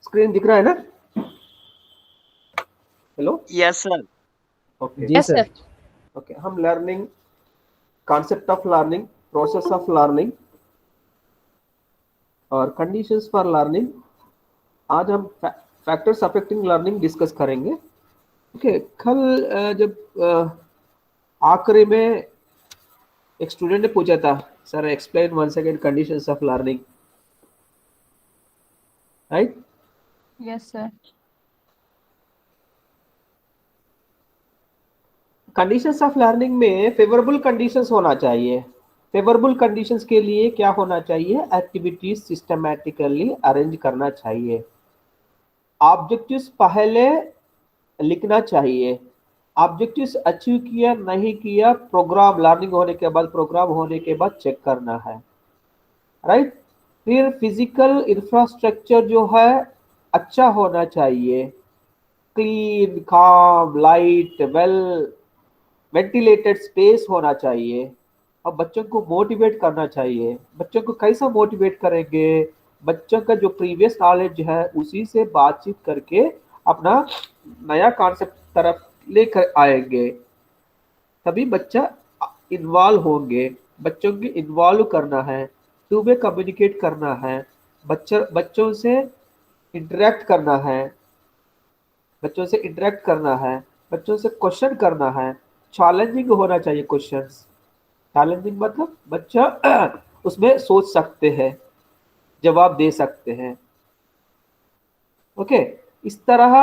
Screen दिख रहा है ना? Hello, yes sir. ओके जी सर। ओके। हम learning, concept of learning, process of learning और कंडीशंस फॉर लर्निंग, आज हम फैक्टर्स अफेक्टिंग लर्निंग डिस्कस करेंगे। ओके, कल जब आखिरी में एक स्टूडेंट ने पूछा था, sir explain one second conditions of learning, right? Yes sir. Conditions of learning में फेवरेबल कंडीशंस होना चाहिए। फेवरेबल कंडीशंस के लिए क्या होना चाहिए? एक्टिविटीज सिस्टमैटिकली अरेंज करना चाहिए, ऑब्जेक्टिव्स पहले लिखना चाहिए, ऑब्जेक्टिव्स अचीव किया नहीं किया प्रोग्राम लर्निंग होने के बाद, प्रोग्राम होने के बाद चेक करना है, राइट? फिर फिजिकल इंफ्रास्ट्रक्चर जो है अच्छा होना चाहिए, क्लीन, काम, लाइट, वेल वेंटिलेटेड स्पेस होना चाहिए। और बच्चों को मोटिवेट करना चाहिए। बच्चों को कैसा मोटिवेट करेंगे? बच्चों का जो प्रीवियस नॉलेज है उसी से बातचीत करके अपना नया कॉन्सेप्ट तरफ लेकर आएंगे, तभी बच्चा इन्वॉल्व होंगे। बच्चों को इन्वॉल्व करना है, टू वे कम्युनिकेट करना है, बच्चों से इंटरेक्ट करना है, बच्चों से इंटरेक्ट करना है, बच्चों से क्वेश्चन करना है। चैलेंजिंग होना चाहिए क्वेश्चंस। चैलेंजिंग मतलब बच्चा उसमें सोच सकते हैं, जवाब दे सकते हैं। ओके, इस तरह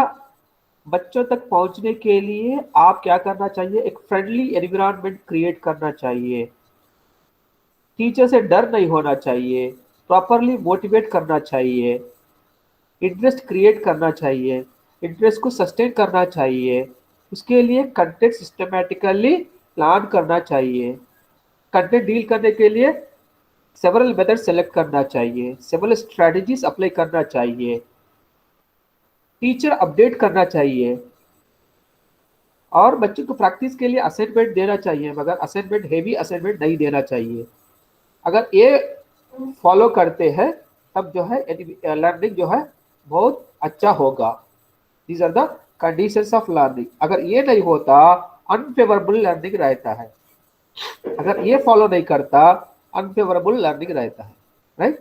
बच्चों तक पहुंचने के लिए आप क्या करना चाहिए? एक फ्रेंडली एनवायरनमेंट क्रिएट करना चाहिए। टीचर से डर नहीं होना चाहिए, प्रॉपरली मोटिवेट करना चाहिए, इंटरेस्ट क्रिएट करना चाहिए, इंटरेस्ट को सस्टेन करना चाहिए। उसके लिए कंटेंट सिस्टमैटिकली प्लान करना चाहिए। कंटेंट डील करने के लिए सेवरल मेथड सेलेक्ट करना चाहिए, सेवरल स्ट्रेटजीज अप्लाई करना चाहिए, टीचर अपडेट करना चाहिए और बच्चों को प्रैक्टिस के लिए असाइनमेंट देना चाहिए, मगर असाइनमेंट हेवी असाइनमेंट नहीं देना चाहिए। अगर ये फॉलो करते हैं तब जो है लर्निंग जो है बहुत अच्छा होगा। These are the conditions of learning. अगर ये नहीं होता अनफेवरेबल लर्निंग रहता है, अगर ये फॉलो नहीं करता अनफेवरेबल लर्निंग रहता है, right?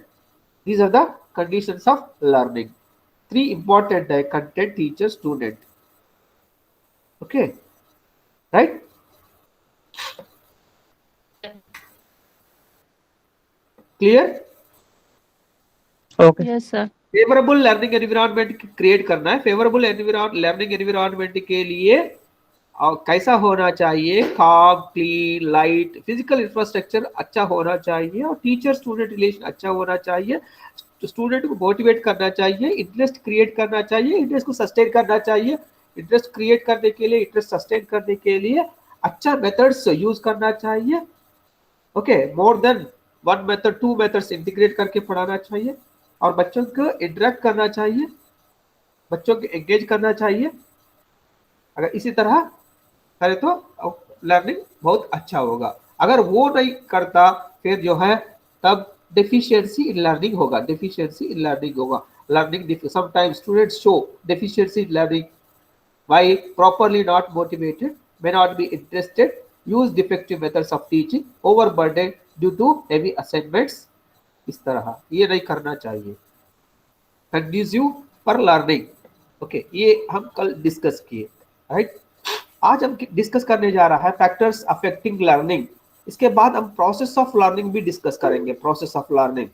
These are the conditions of learning. Three important है, content, teacher, student. Okay, right? Clear? Okay. Yes sir. Favourable learning environment create करना है। फेवरेबल लर्निंग एनवायरनमेंट के लिए और कैसा होना चाहिए? काम, क्लीन, लाइट, फिजिकल इंफ्रास्ट्रक्चर अच्छा होना चाहिए और टीचर स्टूडेंट रिलेशन अच्छा होना चाहिए। स्टूडेंट को मोटिवेट करना चाहिए, इंटरेस्ट क्रिएट करना चाहिए, इंटरेस्ट को सस्टेन करना चाहिए। इंटरेस्ट क्रिएट करने के लिए, इंटरेस्ट सस्टेन करने के लिए अच्छा मेथड्स यूज करना चाहिए। Okay, more than one method, two methods integrate करके पढ़ाना चाहिए और बच्चों को इंटरेक्ट करना चाहिए, बच्चों को एंगेज करना चाहिए। अगर इसी तरह करे तो लर्निंग बहुत अच्छा होगा। अगर वो नहीं करता फिर जो है तब डेफिशिएंसी इन लर्निंग होगा, डेफिशिएंसी इन लर्निंग होगा। Learning sometimes students show deficiency in learning by properly not motivated, may not be interested, use defective methods of teaching, overburdened due to heavy assignments। इस तरह ये नहीं करना चाहिए। Conducive for learning, okay, ये हम कल डिस्कस किए, राइट? आज हम डिस्कस करने जा रहा है फैक्टर्स अफेक्टिंग लर्निंग। इसके बाद हम प्रोसेस ऑफ लर्निंग भी डिस्कस करेंगे। Process of learning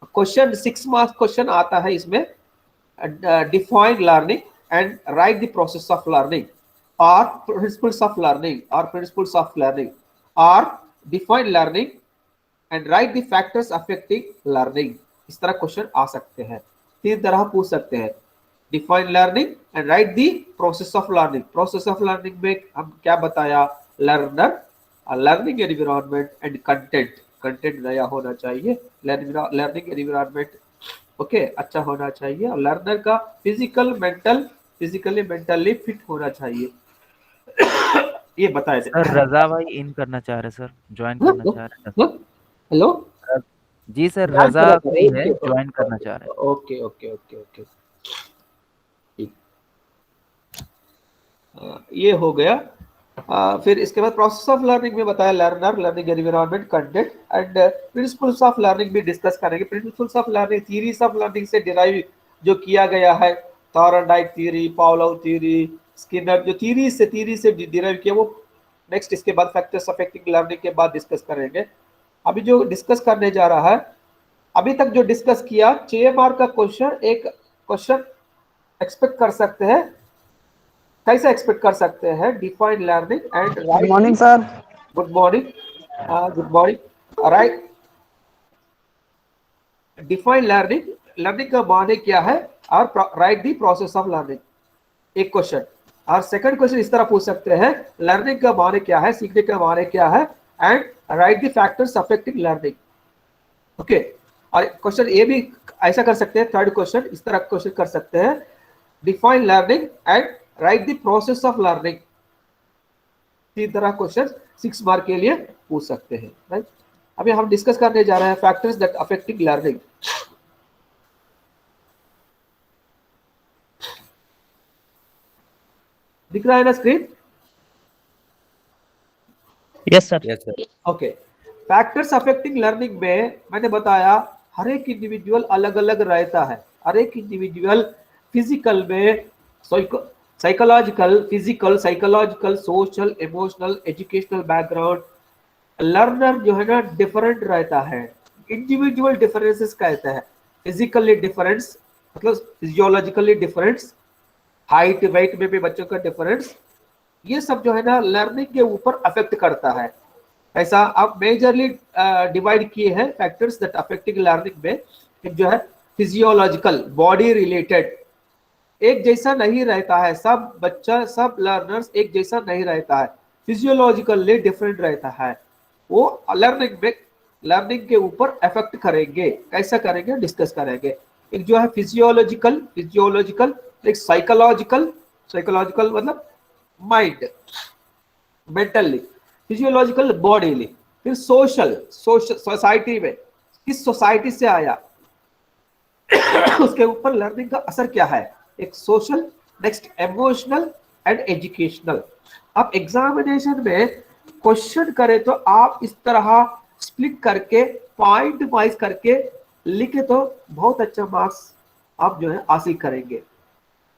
question 6 marks question आता है इसमें। Define learning and write the process of learning or principles of learning or principles of learning or define learning and write the factors affecting learning। इस तरह question आ सकते हैं, तीन तरह पूछ सकते हैं। Define learning and right the process of learning. Process of learning में हम क्या बताया? Learner, learning environment and content. Content नया होना चाहिए, लर्निंग एनवायरनमेंट ओके अच्छा होना चाहिए और लर्नर का फिजिकली मेंटली फिट होना चाहिए। ये बताए थे सर रजा भाई इन करना चाह रहे, सर ज्वाइन करना चाह रहे हैं। हेलो, जी सर, ज्वाइन रजा करना कोई चाह है, रहे ज्वाइन करना चाह रहे हैं। ओके ओके ओके ओके, ठीक। ये हो गया। फिर इसके बाद प्रोसेस ऑफ लर्निंग में बताया learner, learning environment, content and principles of learning भी डिस्कस करेंगे। Principles of learning theories of learning से डिराइव जो किया गया है, थॉरनडाइक थ्योरी, पावलोव थ्योरी, स्किनर जो थ्योरी से डिराइव किया वो नेक्स्ट इसके बाद फैक्टर्स अफेक्टिंग लर्निंग के बाद डिस्कस करेंगे। अभी जो डिस्कस करने जा रहा है, अभी तक जो डिस्कस किया 6 मार्क का क्वेश्चन, एक क्वेश्चन एक्सपेक्ट कर सकते हैं। कैसे एक्सपेक्ट कर सकते हैं? Define learning and good right the. Morning sir. Good morning. Good morning. Right, define learning, learning का माने क्या है, और right the process of learning, एक क्वेश्चन। और सेकंड क्वेश्चन इस तरह पूछ सकते हैं, लर्निंग का माने क्या है, सीखने का माने क्या है, and right the factors affecting learning. Okay, और क्वेश्चन ये भी ऐसा कर सकते हैं, थर्ड क्वेश्चन इस तरह क्वेश्चन कर सकते हैं, define learning and right the process of learning. तीन तरह क्वेश्चन 6 मार्क के लिए पूछ सकते हैं, राइट। अभी हम डिस्कस करने जा रहे हैं फैक्टर्स दैट अफेक्टिंग लर्निंग। दिख रहा है ना screen? Yes sir. Yes sir. Okay, factors affecting learning में मैंने बताया हर एक इंडिविजुअल अलग अलग रहता है। हर एक इंडिविजुअल फिजिकल में, psychological, physical, psychological, social, emotional, educational background, learner जो है ना डिफरेंट रहता है। इंडिविजुअल डिफरेंसेस कहते हैं। फिजिकली डिफरेंस मतलब फिजियोलॉजिकली डिफरेंस, हाइट वेट में भी बच्चों का डिफरेंस, ये सब जो है ना लर्निंग के ऊपर अफेक्ट करता है। ऐसा आप मेजरली डिवाइड किए हैं फैक्टर्स दैट अफेक्टिंग लर्निंग में। एक जो है फिजियोलॉजिकल, बॉडी रिलेटेड, एक जैसा नहीं रहता है, सब बच्चा सब लर्नर्स एक जैसा नहीं रहता है, फिजियोलॉजिकली डिफरेंट रहता है। वो लर्निंग में, लर्निंग के ऊपर इफेक्ट करेंगे। कैसा करेंगे डिस्कस करेंगे। एक जो है फिजियोलॉजिकल, एक साइकोलॉजिकल, साइकोलॉजिकल मतलब माइंड, मेंटली, फिजियोलॉजिकल बॉडीली, फिर सोशल, सोसाइटी में किस सोसाइटी से आया उसके ऊपर लर्निंग का असर क्या है, एक social, next emotional and educational. आप एग्जामिनेशन में क्वेश्चन करें तो आप इस तरह स्प्लिट करके पॉइंट वाइज करके लिखे तो बहुत अच्छा मार्क्स आप जो है हासिल करेंगे।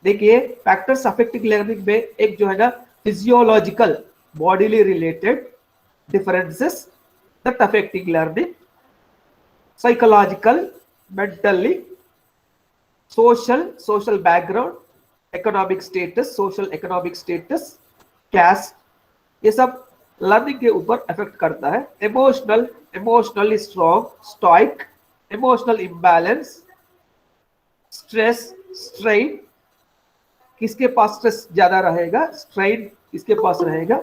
देखिए फैक्टर्स अफेक्टिंग लर्निंग में एक जो है ना physiological, bodily related differences that affecting learning, psychological, mentally, social background, economic status, social economic status, caste, ये सब लर्निंग के ऊपर इफेक्ट करता है। Emotional, emotionally strong, stoic, emotional imbalance, stress, strain, किसके पास स्ट्रेस ज्यादा रहेगा, स्ट्रेन किसके पास रहेगा।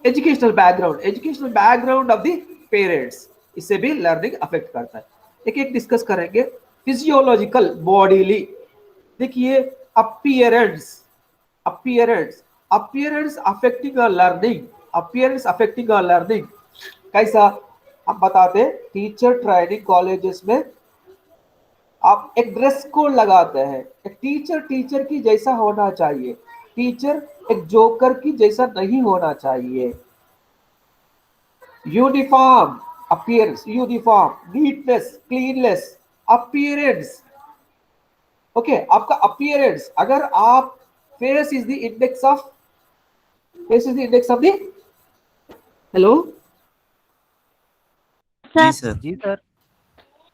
Educational background, educational background of the parents, इससे भी लर्निंग अफेक्ट करता है। एक एक डिस्कस करेंगे। फिजियोलॉजिकल, बॉडीली, देखिए appearance, appearance, appearance affecting learning, appearance affecting learning कैसा हम बताते हैं। टीचर ट्रेनिंग कॉलेजेस में आप एक ड्रेस कोड लगाते हैं, एक टीचर टीचर की जैसा होना चाहिए, टीचर एक जोकर की जैसा नहीं होना चाहिए। Uniform appearance, uniform, neatness, cleanness, appearance. Okay, आपका अपीयरेंस, अगर आप face is the index of, face is the index of the, hello जी सर। जी सर।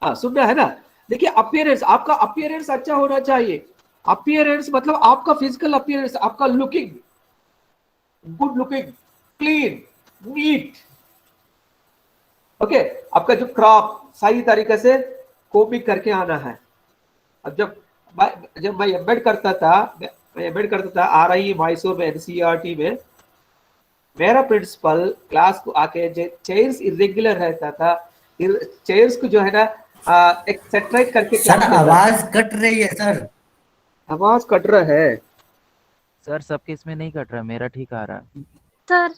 हाँ सुन रहा है ना। देखिए अपीयरेंस, आपका अपीयरेंस अच्छा होना चाहिए। अपीयरेंस मतलब आपका फिजिकल अपीयरेंस, आपका looking good looking, clean, neat. Okay, आपका जो क्रॉप सही तरीके से कोमिंग करके आना है। अब जब मैं एमएड करता था, आ रही मैसूर में एनसीईआरटी में, मेरा प्रिंसिपल क्लास को आके चेयर्स इरेगुलर रहता था, चेयर्स को जो है ना एक सेटराइट करके सर क्लास देता था। आवाज कट रही है सर। आवाज कट रहा है। सर सबके इसमें नहीं कट रहा, मेरा ठीक आ रहा है। सर।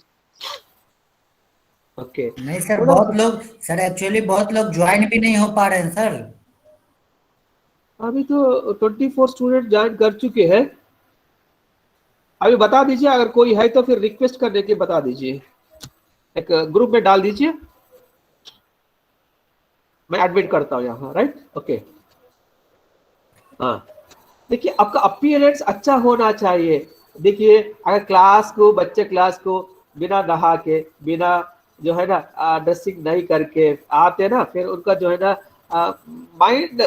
ओके नहीं सर, थोड़ा बहुत लोग सर एक्चुअली बहुत लोग ज्वाइन भी नहीं हो पा रहे हैं सर। अभी तो 24 स्टूडेंट ज्वाइन कर चुके हैं। अभी बता दीजिए, अगर कोई है तो फिर रिक्वेस्ट करने के बता दीजिए, एक ग्रुप में डाल दीजिए, मैं एडमिट करता हूँ यहाँ, राइट। ओके हाँ, देखिए आपका अपीयरेंस अच्छा होना चाहिए। देखिए अगर क्लास को बिना नहा के, बिना जो है ना ड्रेसिंग नहीं करके आते हैं ना, फिर उनका जो है ना माइंड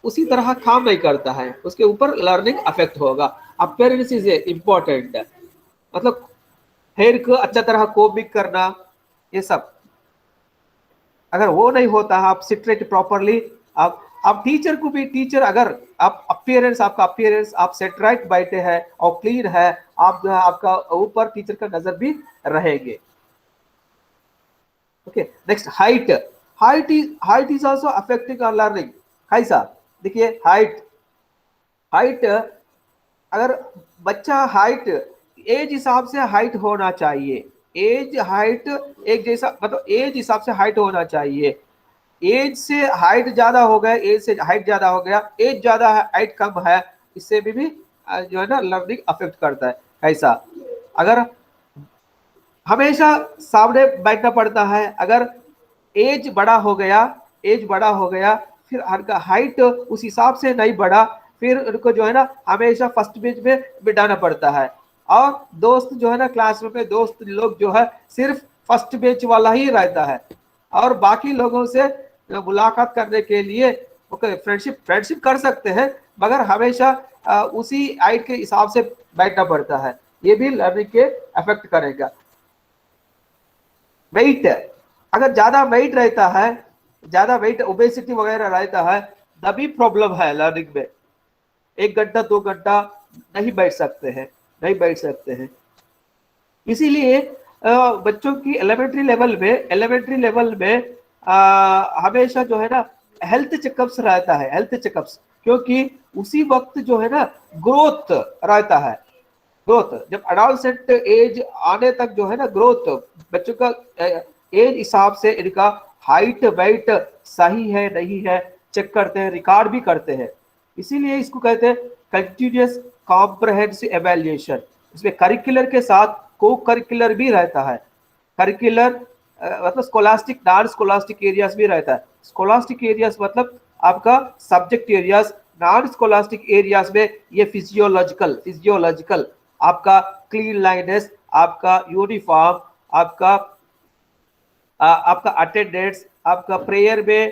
उसी तरह काम नहीं करता है, उसके ऊपर लर्निंग अफेक्ट होगा। अपीयरेंस इज इम्पोर्टेंट, मतलब हेयर को अच्छा तरह कोमिंग करना, ये सब अगर वो नहीं होता है, आप सिटरेट प्रॉपरली, आप टीचर को भी, टीचर अगर आप अपीयरेंस, आपका अपीयरेंस आप सेटराइट बैठे हैं और क्लीन है, आप जो है आपका ऊपर टीचर का नजर भी रहेंगे। Okay next, height is also affecting our learning. कैसा? देखिए हाइट अगर बच्चा हाइट, एज हिसाब से हाइट होना चाहिए, एज हाइट एक जैसा, मतलब एज हिसाब से हाइट होना चाहिए। एज से हाइट ज्यादा हो गया, एज से हाइट ज्यादा हो गया, एज ज्यादा है हाइट कम है, इससे भी जो है ना लर्निंग अफेक्ट करता है। कैसा? अगर हमेशा सामने बैठना पड़ता है, अगर एज बड़ा हो गया, फिर हर हाइट उस हिसाब से नहीं बढ़ा, फिर उनको जो है ना हमेशा फर्स्ट बेंच में बिठाना पड़ता है। और दोस्त जो है ना क्लासरूम में दोस्त लोग जो है सिर्फ फर्स्ट बेंच वाला ही रहता है, और बाकी लोगों से मुलाकात करने के लिए ओके फ्रेंडशिप कर सकते हैं, मगर हमेशा उसी हाइट के हिसाब से बैठना पड़ता है। ये भी लर्निंग के अफेक्ट करेगा। वेट, अगर ज्यादा वेट रहता है, ज्यादा वेट ओबेसिटी वगैरह रहता है, तभी प्रॉब्लम है लर्निंग में। 1 घंटा 2 घंटा नहीं बैठ सकते हैं, इसीलिए बच्चों की एलिमेंट्री लेवल में हमेशा जो है ना हेल्थ चेकअप्स रहता है, क्योंकि उसी वक्त जो है ना ग्रोथ रहता है। ग्रोथ जब अडोलसेंट एज आने तक जो है ना, ग्रोथ बच्चों का एज हिसाब से इनका हाइट वेट सही है नहीं है चेक करते हैं, रिकॉर्ड भी करते हैं। इसीलिए इसको कहते हैं कंटिन्यूअस कॉम्प्रहेंसिव एवेल्युएशन। इसमें करिकुलर के साथ को करिकुलर भी रहता है। करिकुलर मतलब स्कोलास्टिक, नॉन स्कोलास्टिक एरियाज भी रहता है। स्कोलास्टिक एरियाज मतलब आपका subject areas, non scholastic areas में ये फिजियोलॉजिकल आपका क्लीन लाइनेस, आपका यूनिफॉर्म, आपका आपका अटेंडेंस, आपका प्रेयर में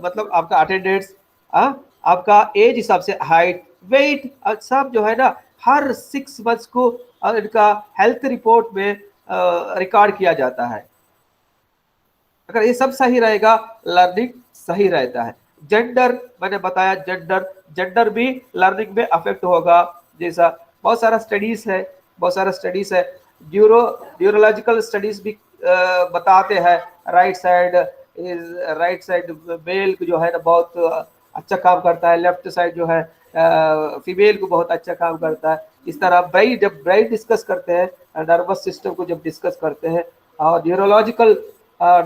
मतलब आपका अटेंडेंस, आपका एज हिसाब से हाइट वेट सब जो है ना हर 6 मंथ्स को इनका हेल्थ रिपोर्ट में रिकॉर्ड किया जाता है। अगर ये सब सही रहेगा, लर्निंग सही रहता है। जेंडर मैंने बताया, जेंडर भी लर्निंग में अफेक्ट होगा। जैसा बहुत सारा स्टडीज है, न्यूरोलॉजिकल स्टडीज भी बताते हैं। राइट साइड मेल जो है ना बहुत अच्छा काम करता है, लेफ्ट साइड जो है फीमेल को बहुत अच्छा काम करता है। इस तरह जब ब्रेन डिस्कस करते हैं, नर्वस सिस्टम को जब डिस्कस करते हैं, और न्यूरोलॉजिकल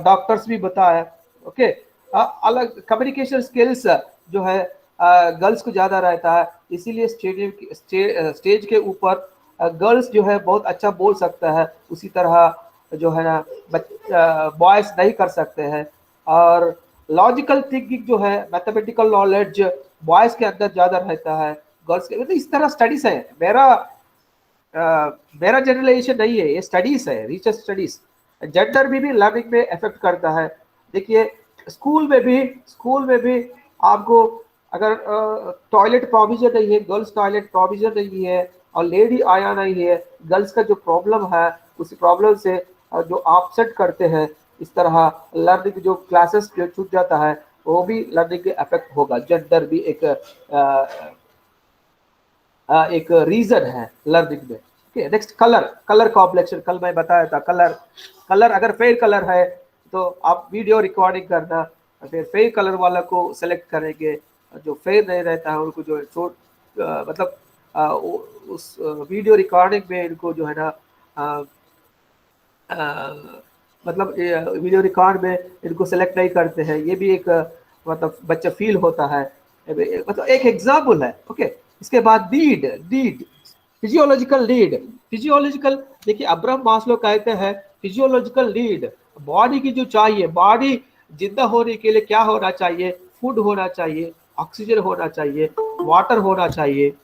डॉक्टर्स भी बताया। ओके अलग कम्युनिकेशन स्किल्स जो है गर्ल्स को ज्यादा रहता है, इसीलिए स्टेज के ऊपर गर्ल्स जो है बहुत अच्छा बोल सकता है, उसी तरह जो है ना बॉयज नहीं कर सकते हैं। और लॉजिकल थिंकिंग जो है, मैथमेटिकल नॉलेज बॉयज के अंदर ज्यादा रहता है, गर्ल्स के मतलब इस तरह स्टडीज है। मेरा जनरलाइजेशन नहीं है, ये स्टडीज है, रिसर्च स्टडीज। जेंडर भी लर्निंग में इफेक्ट करता है। देखिए स्कूल में भी आपको अगर टॉयलेट प्रोविजन नहीं है, गर्ल्स टॉयलेट प्रोविजन नहीं है, और लेडी आया नहीं है, गर्ल्स का जो प्रॉब्लम है उसी प्रॉब्लम से जो आप सेट करते हैं, इस तरह लर्निंग जो क्लासेस जो छूट जाता है वो भी लर्निंग के अफेक्ट होगा। जेंडर भी एक रीजन है लर्निंग में। Okay next, colour complexion. कल मैं बताया था कलर अगर फेयर कलर है तो आप वीडियो रिकॉर्डिंग करना, फिर फेयर कलर वाला को सेलेक्ट करेंगे, जो फेयर नहीं रहता है उनको जो मतलब उस वीडियो रिकॉर्डिंग में इनको जो है ना मतलब वीडियो रिकॉर्ड में इनको सेलेक्ट नहीं करते हैं, ये भी एक मतलब बच्चा फील होता है, मतलब एक एग्जाम्पल है। ओके, इसके बाद नीड, फिजियोलॉजिकल नीड, फिजियोलॉजिकल, देखिए अब्राहम मास्लो कहते हैं फिजियोलॉजिकल नीड, बॉडी की जो चाहिए, बॉडी जिंदा होने के लिए क्या होना चाहिए, फूड होना चाहिए, ऑक्सीजन होना चाहिए, वाटर होना चाहिए।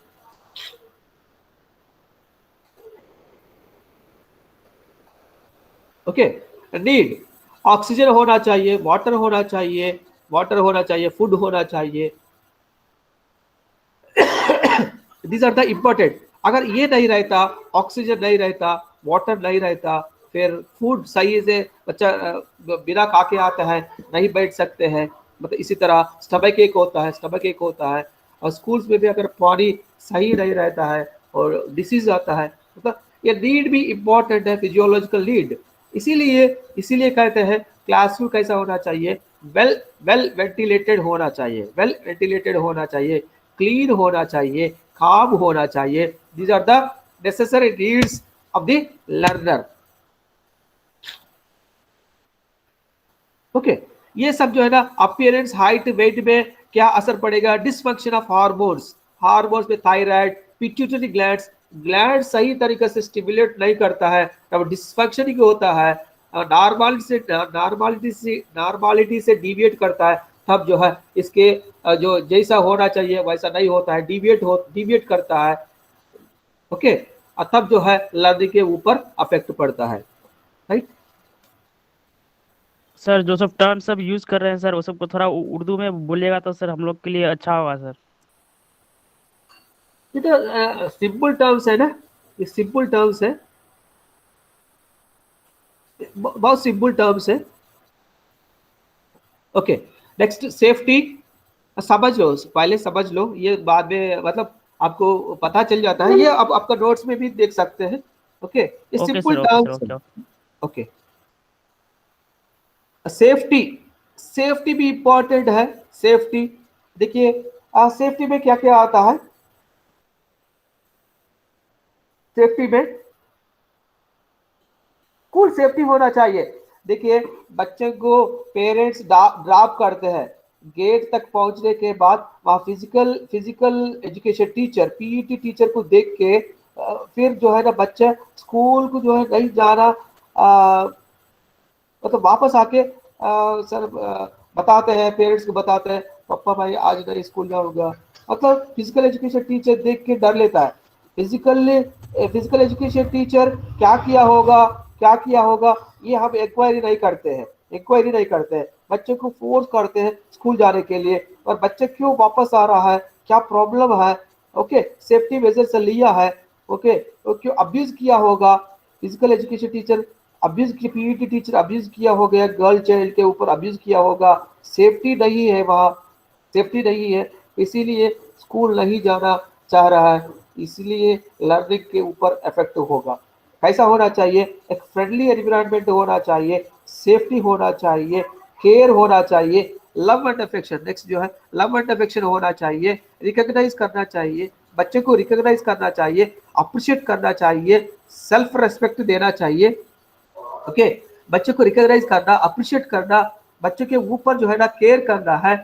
ओके, नीड, ऑक्सीजन होना चाहिए, वाटर होना चाहिए, फूड होना चाहिए। These are the important. अगर ये नहीं रहता, ऑक्सीजन नहीं रहता, वाटर नहीं रहता, फिर फूड सही से बच्चा बिना खा के आता है, नहीं बैठ सकते हैं, मतलब इसी तरह स्टमक एक होता है, और स्कूल्स में भी अगर पानी सही नहीं रहता है और डिसीज आता है, मतलब ये नीड भी इम्पोर्टेंट है, फिजियोलॉजिकल नीड। इसीलिए कहते हैं क्लासरूम कैसा होना चाहिए, वेल वेंटिलेटेड होना चाहिए, क्लीन होना चाहिए, काम होना चाहिए। These are the necessary needs of the learner. Okay, ये सब जो है ना, अपीयरेंस, हाइट, वेट में क्या असर पड़ेगा, डिसफंक्शन ऑफ हार्मोन्स में थायराइड, पिट्यूटरी ग्लैंड सही तरीके से स्टिमुलेट नहीं करता है, तब डिसफंक्शन ही होता है, नॉर्मालिटी से डिविएट करता है, तब जो है इसके जो जैसा होना चाहिए वैसा नहीं होता है, डिविएट करता है। ओके, और तब जो है लर्निंग के ऊपर अफेक्ट पड़ता है, राइट। सर जो सब टर्म सब यूज कर रहे हैं सर, वो सबको थोड़ा उर्दू में बोलिएगा तो सर हम लोग के लिए अच्छा होगा सर। ये तो सिंपल टर्म्स है ना, ये सिंपल टर्म्स है, बहुत सिंपल टर्म्स है। ओके, नेक्स्ट सेफ्टी, समझ लो, पहले समझ लो, ये बाद में मतलब आपको पता चल जाता है, ये आप आपका नोट्स में भी देख सकते हैं। ओके, ये okay simple sir, okay sir, terms है। ओके। ओके, सेफ्टी भी इंपॉर्टेंट है। सेफ्टी, देखिए सेफ्टी में क्या क्या आता है, सेफ्टी में स्कूल सेफ्टी होना चाहिए। देखिए बच्चे को पेरेंट्स ड्रॉप करते हैं, गेट तक पहुंचने के बाद वहाँ physical education teacher, PET teacher को देख के फिर जो है ना बच्चा स्कूल को जो है नहीं जाना, मतलब वापस आके सर बताते हैं, पेरेंट्स को बताते हैं पापा भाई आज नहीं स्कूल जाऊंगा, मतलब फिजिकल एजुकेशन टीचर देख के डर लेता है। फिजिकल एजुकेशन टीचर क्या किया होगा ये हम इंक्वायरी नहीं करते हैं, बच्चे को फोर्स करते हैं स्कूल जाने के लिए, और बच्चे क्यों वापस आ रहा है, क्या प्रॉब्लम है, ओके, सेफ्टी मेजर से लिया है, ओके, तो क्यों अब्यूज किया होगा, फिजिकल एजुकेशन टीचर अब्यूज की, पीईटी टीचर अब्यूज किया हो गया, गर्ल चाइल्ड के ऊपर अब्यूज किया होगा, सेफ्टी नहीं है वहाँ, सेफ्टी नहीं है, इसीलिए स्कूल नहीं जाना चाह रहा है, इसलिए लर्निंग के ऊपर इफेक्ट होगा। कैसा होना चाहिए, एक फ्रेंडली एनवायरनमेंट होना चाहिए, सेफ्टी होना चाहिए, केयर होना चाहिए, लव एंड अफेक्शन, नेक्स्ट जो है लव एंड अफेक्शन होना चाहिए, रिकॉग्नाइज करना चाहिए, बच्चे को रिकॉग्नाइज करना चाहिए, अप्रिशिएट करना चाहिए, सेल्फ रेस्पेक्ट देना चाहिए। ओके, बच्चे को रिकॉग्नाइज करना, अप्रिशिएट करना, बच्चे के ऊपर जो है ना केयर करना है,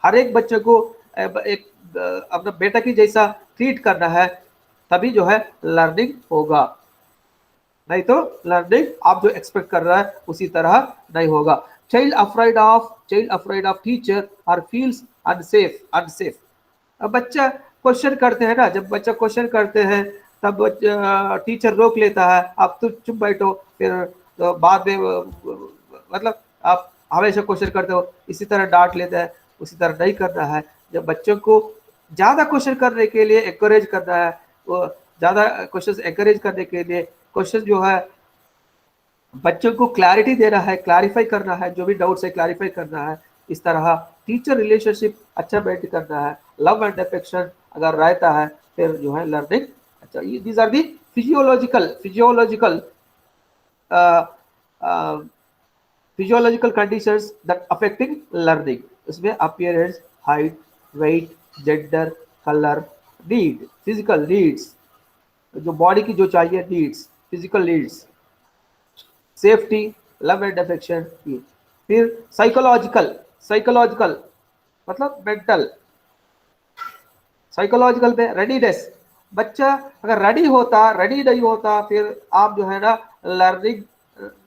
हर एक बच्चे को एक अपना बेटा की जैसा ट्रीट करना है, तभी जो है लर्निंग होगा, नहीं तो लर्निंग आप जो एक्सपेक्ट कर रहा है उसी तरह नहीं होगा। चाइल्ड अफ्राइड ऑफ टीचर और फील्स अनसेफ। अब बच्चा क्वेश्चन करते हैं ना, जब बच्चा क्वेश्चन करते हैं तब टीचर रोक लेता है, आप तो चुप बैठो, फिर तो बाद में मतलब आप हमेशा क्वेश्चन करते हो, इसी तरह डांट लेता है, उसी तरह नहीं करना है। जब बच्चों को ज़्यादा क्वेश्चन करने के लिए एनकरेज करना है, वो ज़्यादा क्वेश्चन एनकरेज करने के लिए क्वेश्चन जो है बच्चों को क्लैरिटी देना है, क्लैरिफाई करना है, जो भी डाउट्स है क्लैरिफाई करना है, इस तरह टीचर रिलेशनशिप अच्छा मेंटेन करना है, लव एंड अफेक्शन अगर रहता है फिर जो है लर्निंग अच्छा। These are the physiological conditions that affecting learning. इसमें appearance, height, weight, gender, colour, need, physical needs, जो बॉडी की जो चाहिए needs, physical needs, safety, love and affection. फिर साइकोलॉजिकल, साइकोलॉजिकल मतलब मेंटल, साइकोलॉजिकल पे रेडीनेस, बच्चा अगर रेडी होता, रेडी नहीं होता, फिर आप जो है ना लर्निंग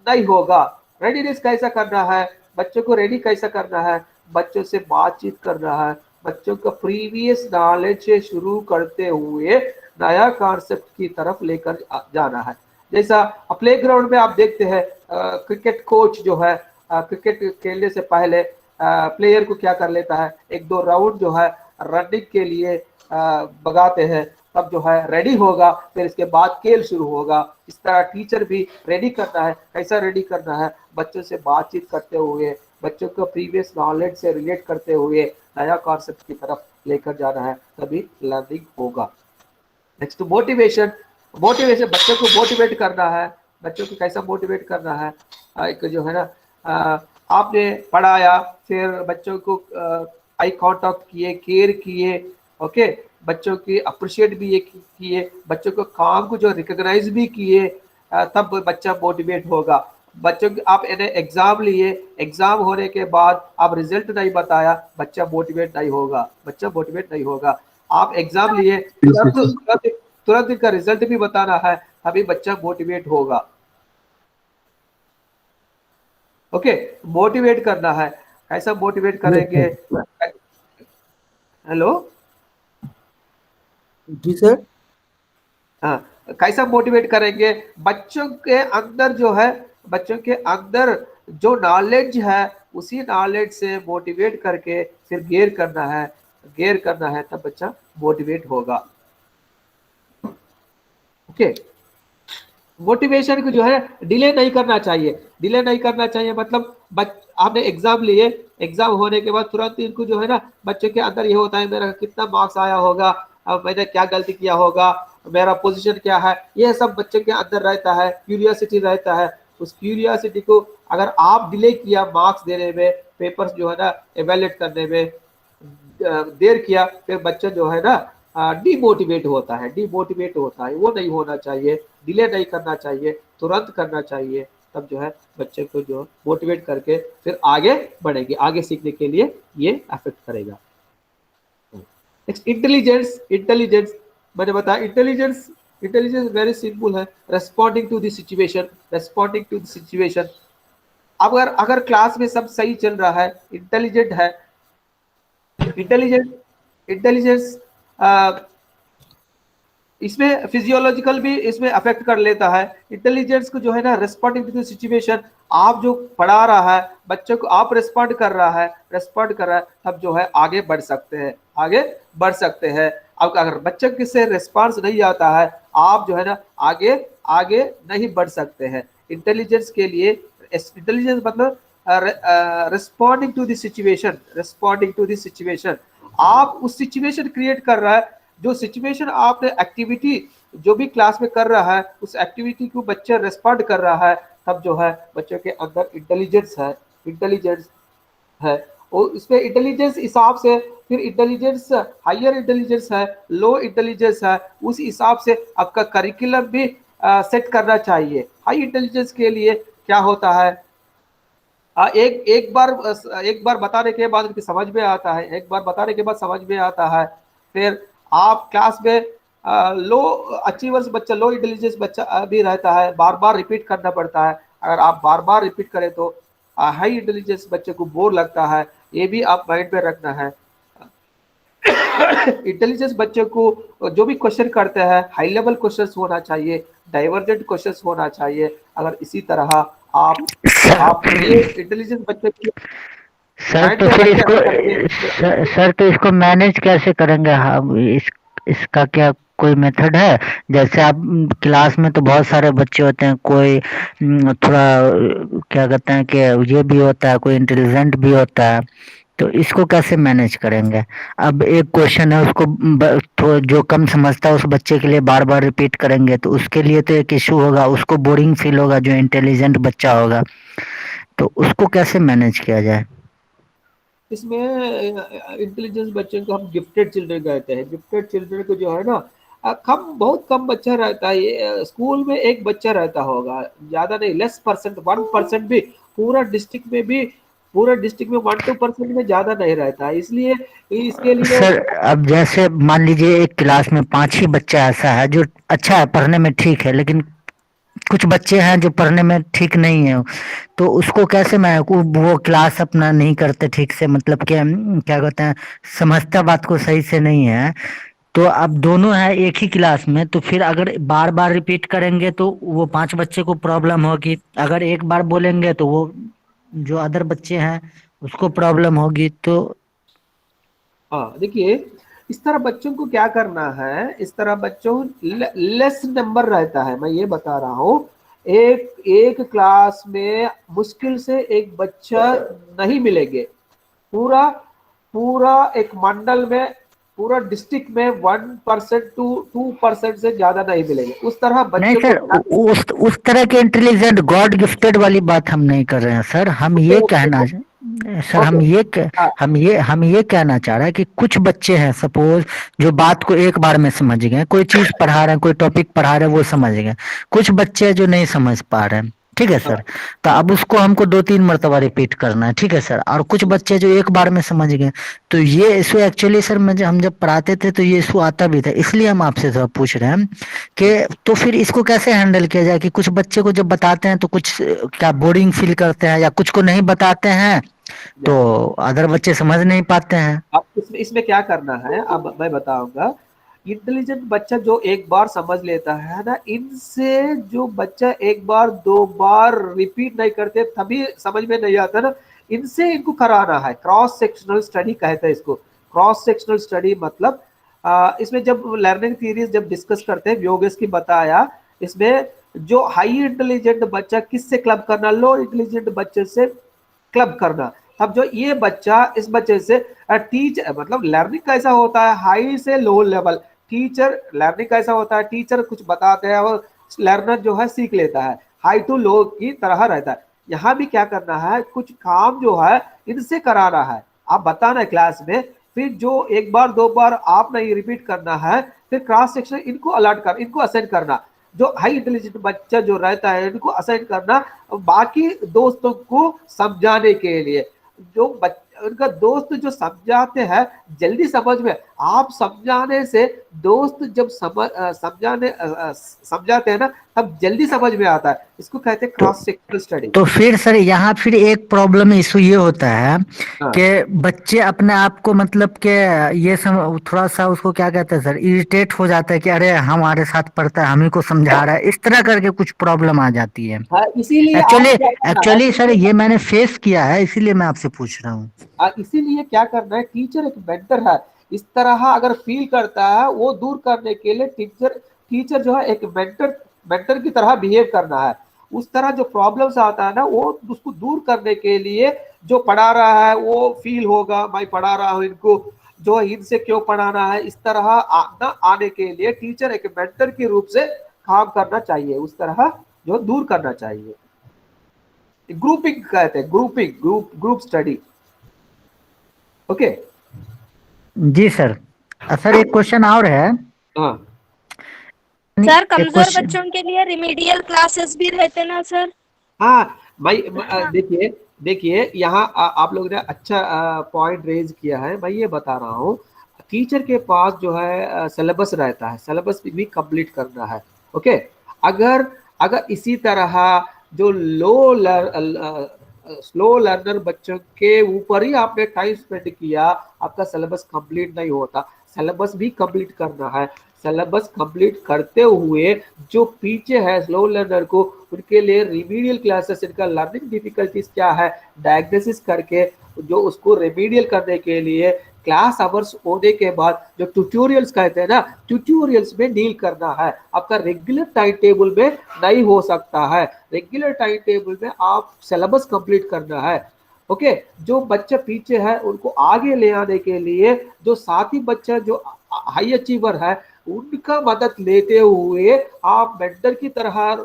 नहीं होगा। रेडीनेस कैसा करना है, बच्चों को रेडी कैसा करना है, बच्चों से बातचीत करना है, बच्चों को प्रीवियस नॉलेज से शुरू करते हुए नया कॉन्सेप्ट की तरफ लेकर जाना है। जैसा प्ले ग्राउंड में आप देखते हैं क्रिकेट कोच जो है क्रिकेट खेलने से पहले प्लेयर को क्या कर लेता है, एक दो राउंड जो है रनिंग के लिए भगाते हैं, तब जो है रेडी होगा, फिर इसके बाद खेल शुरू होगा। इस तरह टीचर भी रेडी करना है। कैसा रेडी करना है, बच्चों से बातचीत करते हुए, बच्चों को प्रीवियस नॉलेज से रिलेट करते हुए नया कॉन्सेप्ट की तरफ लेकर जाना है, तभी लर्निंग होगा। नेक्स्ट मोटिवेशन, मोटिवेशन बच्चों को मोटिवेट करना है। बच्चों को कैसा मोटिवेट करना है, एक जो है ना आपने पढ़ाया, फिर बच्चों को आई कांटेक्ट किए, केयर किए, ओके, बच्चों की अप्रिशिएट भी ये किए, बच्चों को काम को जो रिकॉग्नाइज भी किए, तब बच्चा मोटिवेट होगा। बच्चों की आप इन्हें एग्जाम लिए, एग्जाम होने के बाद आप रिजल्ट नहीं बताया, बच्चा मोटिवेट नहीं होगा, बच्चा मोटिवेट नहीं होगा। आप एग्जाम लिए, तुरंत इनका रिजल्ट भी बताना है, तभी बच्चा मोटिवेट होगा। ओके, मोटिवेट करना है। कैसा मोटिवेट करेंगे, हेलो जी सर। हाँ, कैसा मोटिवेट करेंगे, बच्चों के अंदर जो है, बच्चों के अंदर जो नॉलेज है उसी नॉलेज से मोटिवेट करके फिर गेयर करना है, गेयर करना है, तब बच्चा मोटिवेट होगा। ओके, मोटिवेशन को जो है डिले नहीं करना चाहिए, डिले नहीं करना चाहिए मतलब आपने एग्जाम लिए, एग्जाम होने के बाद तुरंत इनको जो है ना, बच्चे के अंदर ये होता है मेरा कितना मार्क्स आया होगा, अब मैंने क्या गलती किया होगा, मेरा पोजीशन क्या है, ये सब बच्चे के अंदर रहता है, क्यूरियोसिटी रहता है। उस क्यूरियोसिटी को अगर आप डिले किया मार्क्स देने में, पेपर्स जो है ना एवेल्यूएट करने में देर किया, फिर बच्चा जो है ना डीमोटिवेट होता है, डीमोटिवेट होता है। वो नहीं होना चाहिए, डिले नहीं करना चाहिए, तुरंत करना चाहिए, तब जो है बच्चे को जो मोटिवेट करके फिर आगे बढ़ेंगे, आगे सीखने के लिए ये अफेक्ट करेगा। नेक्स्ट इंटेलिजेंस, इंटेलिजेंस मैंने बताया, इंटेलिजेंस, इंटेलिजेंस वेरी सिंपल है, responding to the situation, responding to the situation. अगर अगर क्लास में सब सही चल रहा है, इंटेलिजेंट है, इंटेलिजेंस, इंटेलिजेंस इसमें फिजियोलॉजिकल भी इसमें अफेक्ट कर लेता है। इंटेलिजेंस को जो है ना रेस्पॉन्डिंग टू सिचुएशन, आप जो पढ़ा रहा है बच्चों को, आप रेस्पॉन्ड कर रहा है, रेस्पॉन्ड कर रहा है, तब जो है आगे बढ़ सकते हैं, आगे बढ़ सकते हैं। अब अगर बच्चे किससे रिस्पॉन्स नहीं आता है, आप जो है ना आगे आगे नहीं बढ़ सकते हैं। इंटेलिजेंस के लिए, इंटेलिजेंस मतलब responding to the situation, responding to the situation, आप उस सिचुएशन क्रिएट कर रहा है, जो सिचुएशन आपने एक्टिविटी जो भी क्लास में कर रहा है, उस एक्टिविटी को बच्चा रिस्पॉन्ड कर रहा है, तब जो है बच्चों के अंदर इंटेलिजेंस है, इंटेलिजेंस है। और इसमें इंटेलिजेंस हिसाब से फिर इंटेलिजेंस, हायर इंटेलिजेंस है, लो इंटेलिजेंस है, उस हिसाब से आपका करिकुलम भी सेट करना चाहिए। हाई इंटेलिजेंस के लिए क्या होता है, एक बार बताने के बाद उनकी समझ में आता है, एक बार बताने के बाद समझ में आता है। फिर आप क्लास में लो अचीवर्स बच्चा, लो इंटेलिजेंस बच्चा भी रहता है, बार बार रिपीट करना पड़ता है। अगर आप बार बार रिपीट करें तो हाई इंटेलिजेंस बच्चे को बोर लगता है, ये भी आप माइंड में रखना है। इंटेलिजेंस बच्चे को जो भी क्वेश्चन करते हैं हाई लेवल क्वेश्चन होना चाहिए, डाइवर्जेंट क्वेश्चन होना चाहिए। अगर इसी तरह आप ये इंटेलिजेंस बच्चे की सर तो फिर इसको सर तो इसको मैनेज कैसे करेंगे हम, इसका क्या कोई मेथड है? जैसे आप क्लास में तो बहुत सारे बच्चे होते हैं, कोई थोड़ा क्या कहते हैं कि ये भी होता है, कोई इंटेलिजेंट भी होता है, तो इसको कैसे मैनेज करेंगे? अब एक क्वेश्चन है, उसको तो जो कम समझता है उस बच्चे के लिए बार बार रिपीट करेंगे तो उसके लिए तो एक इशू होगा, उसको बोरिंग फील होगा, जो इंटेलिजेंट बच्चा होगा, तो उसको कैसे मैनेज किया जाए? इसमें इंटेलिजेंस बच्चों को हम गिफ्टेड चिल्ड्रन कहते हैं। गिफ्टेड चिल्ड्रन को जो है ना बहुत कम बच्चा रहता है, स्कूल में एक बच्चा रहता होगा, ज्यादा नहीं, लेस परसेंट, 1% भी पूरा डिस्ट्रिक्ट में भी, पूरा डिस्ट्रिक्ट में 1-2% में ज्यादा नहीं रहता है, इसलिए इसके लिए। सर अब जैसे मान लीजिए एक क्लास में 5 ही बच्चा ऐसा है जो अच्छा है, पढ़ने में ठीक है, लेकिन कुछ बच्चे हैं जो पढ़ने में ठीक नहीं है, तो उसको कैसे मैं वो क्लास अपना नहीं करते ठीक से, मतलब कि क्या कहते हैं, समझता बात को सही से नहीं है, तो अब दोनों है एक ही क्लास में, तो फिर अगर बार बार रिपीट करेंगे तो वो 5 बच्चे को प्रॉब्लम होगी, अगर एक बार बोलेंगे तो वो जो अदर बच्चे हैं उसको प्रॉब्लम होगी। तो हाँ देखिए, इस तरह बच्चों को क्या करना है, इस तरह बच्चों लेस नंबर रहता है, मैं ये बता रहा हूँ, एक एक क्लास में मुश्किल से एक बच्चा नहीं मिलेंगे, पूरा पूरा एक मंडल में, पूरा डिस्ट्रिक्ट में 1% टू 2% से ज्यादा नहीं मिलेंगे, उस तरह नहीं बच्चों सर, को उस तरह के इंटेलिजेंट गॉड गिफ्टेड वाली बात हम नहीं कर रहे हैं सर, हम ये कहना, सर ओके। हाँ हम ये कहना चाह रहे हैं कि कुछ बच्चे हैं सपोज जो बात को एक बार में समझ गए, कोई चीज पढ़ा रहे हैं, कोई टॉपिक पढ़ा रहे हैं वो समझ गए, कुछ बच्चे जो नहीं समझ पा रहे हैं, ठीक है हाँ सर, तो अब उसको हमको 2-3 मर्तबा रिपीट करना है, ठीक है सर, और कुछ बच्चे जो एक बार में समझ गए, तो ये इशू एक्चुअली सर हम जब पढ़ाते थे तो ये इशू आता भी था, इसलिए हम आपसे थोड़ा पूछ रहे हैं कि तो फिर इसको कैसे हैंडल किया जाए, कि कुछ बच्चे को जब बताते हैं तो कुछ क्या बोरिंग फील करते हैं, या कुछ को नहीं बताते हैं तो अदर बच्चे समझ नहीं पाते हैं। अब इसमें इसमें क्या करना है, अब मैं बताऊंगा। इंटेलिजेंट बच्चा जो एक बार समझ लेता है ना, इनसे जो बच्चा एक बार 2 बार रिपीट नहीं करते तभी समझ में नहीं आता ना, इनसे इनको कराना है, क्रॉस सेक्शनल स्टडी कहते हैं इसको। क्रॉस सेक्शनल स्टडी मतलब इसमें जब लर्निंग थ्योरीज जब डिस्कस करते हैं, योगेश की बताया, इसमें जो हाई इंटेलिजेंट बच्चा किससे क्लब करना, लो इंटेलिजेंट बच्चे से क्लब करना। अब जो ये बच्चा इस बच्चे से टीच मतलब लर्निंग कैसा होता है, हाई से लो लेवल, टीचर लर्निंग कैसा होता है, टीचर कुछ बताते हैं और लर्नर जो है सीख लेता है, हाई टू लो की तरह रहता है। यहाँ भी क्या करना है, कुछ काम जो है इनसे कराना है, आप बताना है क्लास में, फिर जो एक बार 2 बार आप नहीं रिपीट करना है, फिर क्रॉस सेक्शन इनको अलर्ट कर, इनको असाइन करना, जो हाई इंटेलिजेंट बच्चा जो रहता है इनको असाइन करना बाकी दोस्तों को समझाने के लिए। जो उनका दोस्त जो समझाते हैं जल्दी समझ में, आप समझाने से दोस्त जब समझाते हैं ना तब जल्दी समझ में आता है, इसको कहते हैं तो क्रॉस सेक्शनल स्टडी। तो फिर सर यहाँ फिर एक प्रॉब्लम इशू ये होता है हाँ कि बच्चे अपने आप को मतलब कि ये थोड़ा सा उसको क्या कहते हैं सर, इरिटेट हो जाता है कि अरे हमारे साथ पढ़ता है, हम ही को समझा रहा है, इस तरह करके कुछ प्रॉब्लम आ जाती है। हाँ, इसीलिए आप एक्चुअली क्या करना है, एक्चुअली सर ये मैंने फेस किया है, इसीलिए मैं आपसे पूछ रहा हूँ। इसीलिए क्या करना है, टीचर एक मेंटर है, इस तरह अगर फील करता है वो दूर करने के लिए टीचर टीचर जो है एक मेंटर मेंटर की तरह बिहेव करना है। उस तरह जो प्रॉब्लम्स आता है ना वो उसको दूर करने के लिए जो पढ़ा रहा है वो फील होगा, मैं पढ़ा रहा हूँ इनको, जो इनसे क्यों पढ़ाना है, इस तरह ना आने के लिए टीचर एक मेंटर के रूप से काम करना चाहिए, उस तरह जो दूर करना चाहिए। ग्रुपिंग कहते हैं, ग्रुप स्टडी। ओके। जी सर। सर एक क्वेश्चन और है। हाँ सर एक कमजोर क्वेश्चन। बच्चों के लिए रिमीडियल क्लासेस भी रहते ना सर? हाँ हाँ। देखिए देखिए यहाँ आप लोग ने अच्छा पॉइंट रेज किया है, मैं ये बता रहा हूँ, टीचर के पास जो है सिलेबस रहता है, सिलेबस भी कंप्लीट करना है। ओके। अगर अगर इसी तरह जो स्लो लर्नर बच्चों के ऊपर ही आपने टाइम स्पेंड किया, आपका सिलेबस कंप्लीट नहीं होता, सिलेबस भी कंप्लीट करना है। सिलेबस कंप्लीट करते हुए जो पीछे है स्लो लर्नर को, उनके लिए रिमीडियल क्लासेस, इनका लर्निंग डिफिकल्टीज क्या है डायग्नोसिस करके, जो उसको रिमीडियल करने के लिए क्लास आवर्स होने के बाद जो ट्यूटोरियल्स कहते हैं ना, ट्यूटोरियल्स में डील करना है। आपका रेगुलर टाइम टेबल में नहीं हो सकता है, रेगुलर टाइम टेबल में आप सिलेबस कंप्लीट करना है। ओके। जो बच्चा पीछे है उनको आगे ले आने के लिए जो साथी बच्चा जो हाई अचीवर है उनका मदद लेते हुए, आप मेंटर की तरह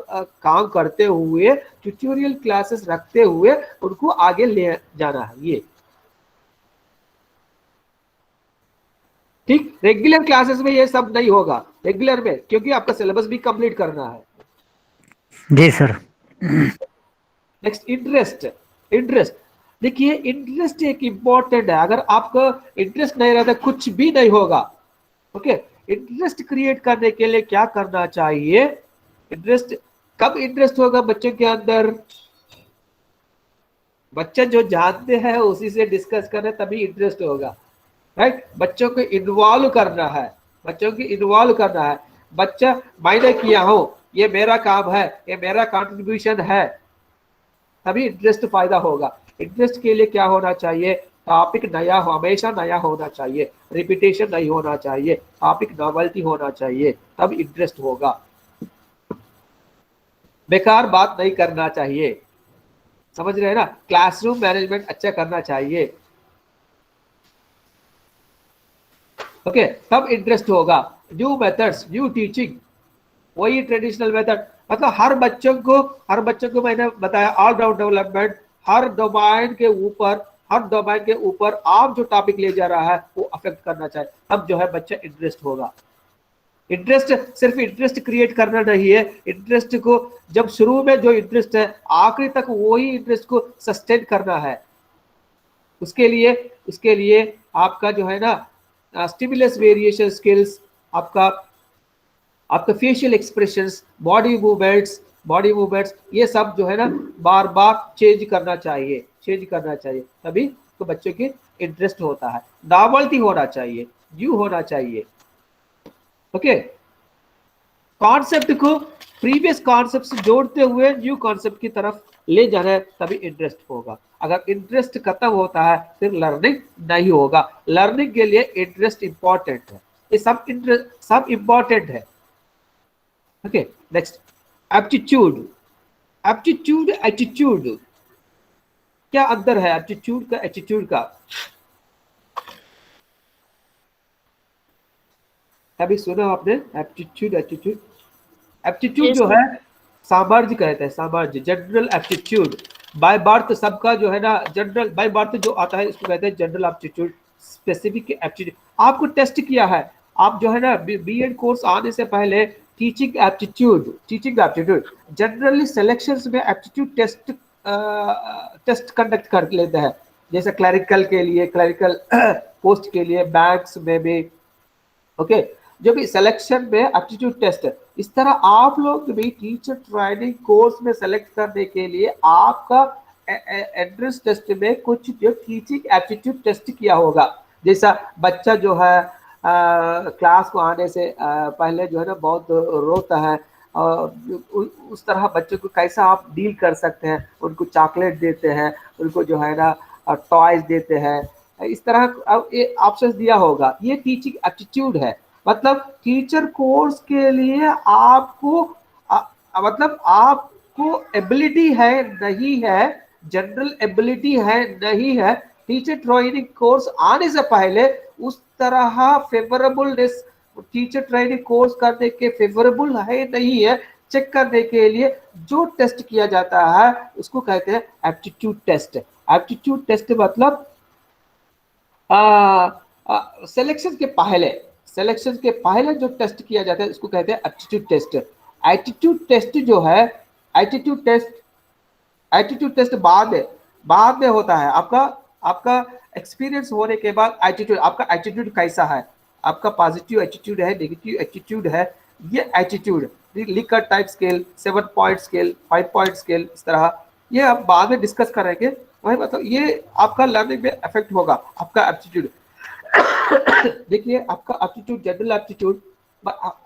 काम करते हुए, ट्यूटोरियल क्लासेस रखते हुए उनको आगे ले जाना है। ये ठीक, रेगुलर क्लासेस में ये सब नहीं होगा, रेगुलर में, क्योंकि आपका सिलेबस भी कंप्लीट करना है। जी सर। Next interest. इंटरेस्ट देखिए, इंटरेस्ट एक इम्पोर्टेंट है। अगर आपका इंटरेस्ट नहीं रहता कुछ भी नहीं होगा। ओके, इंटरेस्ट क्रिएट करने के लिए क्या करना चाहिए? इंटरेस्ट कब इंटरेस्ट होगा बच्चों के अंदर? बच्चे जो जानते हैं उसी से डिस्कस करें तभी इंटरेस्ट होगा, राइट? बच्चों को इन्वॉल्व करना है, बच्चों को इन्वॉल्व करना है। बच्चा मैंने किया हो, ये मेरा काम है, ये मेरा कंट्रीब्यूशन है, तभी इंटरेस्ट फायदा होगा। इंटरेस्ट के लिए क्या होना चाहिए? टॉपिक नया हो, हमेशा नया होना चाहिए, रिपीटेशन नहीं होना चाहिए, टॉपिक नॉवेल्टी होना चाहिए, तब इंटरेस्ट होगा। बेकार बात नहीं करना चाहिए, समझ रहे हैं ना? क्लासरूम मैनेजमेंट अच्छा करना चाहिए। ओके, तब इंटरेस्ट होगा। न्यू मेथड्स, न्यू टीचिंग, वही ट्रेडिशनल मेथड, मतलब हर बच्चों को मैंने बताया ऑलराउंड डेवलपमेंट, हर डोमेन के ऊपर आप जो टॉपिक ले जा रहा है वो अफेक्ट करना चाहिए, तब जो है बच्चा इंटरेस्ट होगा। इंटरेस्ट सिर्फ इंटरेस्ट क्रिएट करना नहीं है, इंटरेस्ट को जब शुरू में जो इंटरेस्ट है आखिरी तक वही इंटरेस्ट को सस्टेन करना है। उसके लिए आपका जो है ना स्टिमुलस वेरिएशन स्किल्स, आपका फेशियल एक्सप्रेशंस, बॉडी मूवमेंट्स, ये सब जो है ना बार बार चेंज करना चाहिए, तभी तो बच्चों के इंटरेस्ट होता है। नॉवेल्टी होना चाहिए, न्यू होना चाहिए। ओके, कॉन्सेप्ट को प्रीवियस कॉन्सेप्ट से जोड़ते हुए न्यू कॉन्सेप्ट की तरफ ले जाना है, तभी इंटरेस्ट होगा। अगर इंटरेस्ट खत्म होता है फिर लर्निंग नहीं होगा। लर्निंग के लिए इंटरेस्ट इंपॉर्टेंट है, ये सब इंपॉर्टेंट है। Okay, next aptitude. एटीट्यूड, क्या अंतर है एटीट्यूड का? कभी सुना आपने एप्टीट्यूड जो है सामर्थ्य कहते हैं, सामर्थ्य, जनरल एप्टीट्यूड। बाय बर्थ सबका जो है ना जनरल, बाय बर्थ जो आता है इसको कहते हैं जनरल एप्टीट्यूड। स्पेसिफिक एप्टीट्यूड आपको टेस्ट किया है, आप जो है ना बीएड कोर्स आने से पहले टीचिंग एप्टीट्यूड जनरली सिलेक्शंस में एप्टीट्यूड टेस्ट कंडक्ट कर लेते हैं, जैसे क्लरिकल पोस्ट के लिए, बैंक्स में भी। ओके, जो भी सिलेक्शन में एप्टीट्यूड टेस्ट है, इस तरह आप लोग भी टीचर ट्रेनिंग कोर्स में सेलेक्ट करने के लिए आपका एंट्रेंस टेस्ट में कुछ जो टीचिंग एप्टीट्यूड टेस्ट किया होगा। जैसा बच्चा जो है क्लास को आने से पहले जो है ना बहुत रोता है, और उस तरह बच्चों को कैसा आप डील कर सकते हैं, उनको चॉकलेट देते हैं, उनको जो है ना टॉयज देते हैं, इस तरह ये ऑप्शन दिया होगा। ये टीचिंग एप्टीट्यूड है, मतलब टीचर कोर्स के लिए आपको मतलब आपको एबिलिटी है नहीं है, जनरल एबिलिटी है नहीं है, टीचर ट्रेनिंग कोर्स आने से पहले उस तरह फेवरेबलनेस टीचर ट्रेनिंग कोर्स करने के फेवरेबल है नहीं है, चेक करने के लिए जो टेस्ट किया जाता है उसको कहते हैं एप्टीट्यूड टेस्ट। एप्टीट्यूड टेस्ट मतलब सिलेक्शन के पहले जो टेस्ट किया जाता है उसको कहते हैं एप्टीट्यूड टेस्ट। एप्टीट्यूड टेस्ट जो है, एप्टीट्यूड टेस्ट बाद में होता है। आपका एक्सपीरियंस होने के बाद एप्टीट्यूड, आपका एप्टीट्यूड कैसा है, आपका पॉजिटिव एप्टीट्यूड है, नेगेटिव एप्टीट्यूड है, ये aptitude Likert type scale, 7 point scale, 5 point scale, इस तरह ये आप बाद में डिस्कस करेंगे। वही मतलब ये आपका लर्निंग में इफेक्ट होगा आपका एप्टीट्यूड। देखिए आपका एप्टीट्यूड, जनरल एप्टीट्यूड,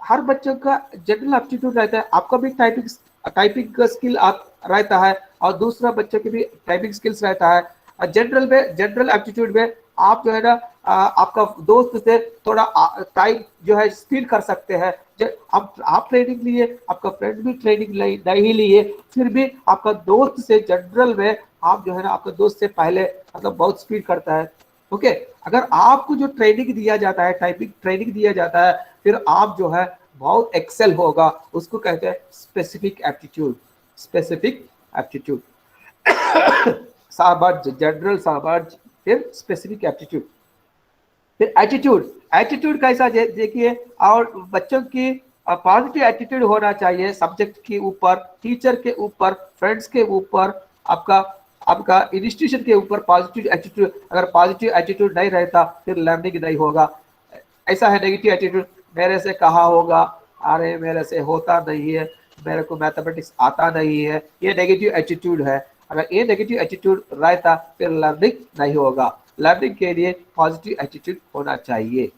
हर बच्चों का जनरल एप्टीट्यूड रहता है। आपका भी टाइपिंग का स्किल रहता है और दूसरा बच्चे के भी टाइपिंग स्किल्स रहता है। जनरल एप्टीट्यूड में आप जो है ना आपका दोस्त से थोड़ा टाइम जो है स्पीड कर सकते हैं। आप ट्रेनिंग लिए, आपका फ्रेंड भी ट्रेनिंग नहीं लिए, फिर भी आपका दोस्त से जनरल में आप जो है ना आपका दोस्त से पहले मतलब बहुत स्पीड करता है। ओके, अगर आपको जो ट्रेनिंग दिया जाता है, टाइपिंग ट्रेनिंग दिया जाता है, फिर आप जो है बहुत एक्सेल होगा, उसको कहते हैं स्पेसिफिक एप्टीट्यूड। सामर्थ्य, जनरल सामर्थ्य, फिर स्पेसिफिक एप्टीट्यूड। फिर एटीट्यूड, एटीट्यूड कैसा देखिए, और बच्चों की पॉजिटिव एटीट्यूड होना चाहिए सब्जेक्ट के ऊपर, टीचर के ऊपर, फ्रेंड्स के ऊपर, आपका आपका इंस्टीट्यूशन के ऊपर पॉजिटिव एटीट्यूड। अगर पॉजिटिव एटीट्यूड नहीं रहता फिर लर्निंग नहीं होगा। ऐसा है नेगेटिव एटीट्यूड, मेरे से कहा होगा, अरे मेरे से होता नहीं है, मेरे को मैथमेटिक्स आता नहीं है, ये नेगेटिव एटीट्यूड है। अगर ये नेगेटिव एटीट्यूड रहता फिर लर्निंग नहीं होगा। लर्निंग के लिए पॉजिटिव एटीट्यूड होना चाहिए।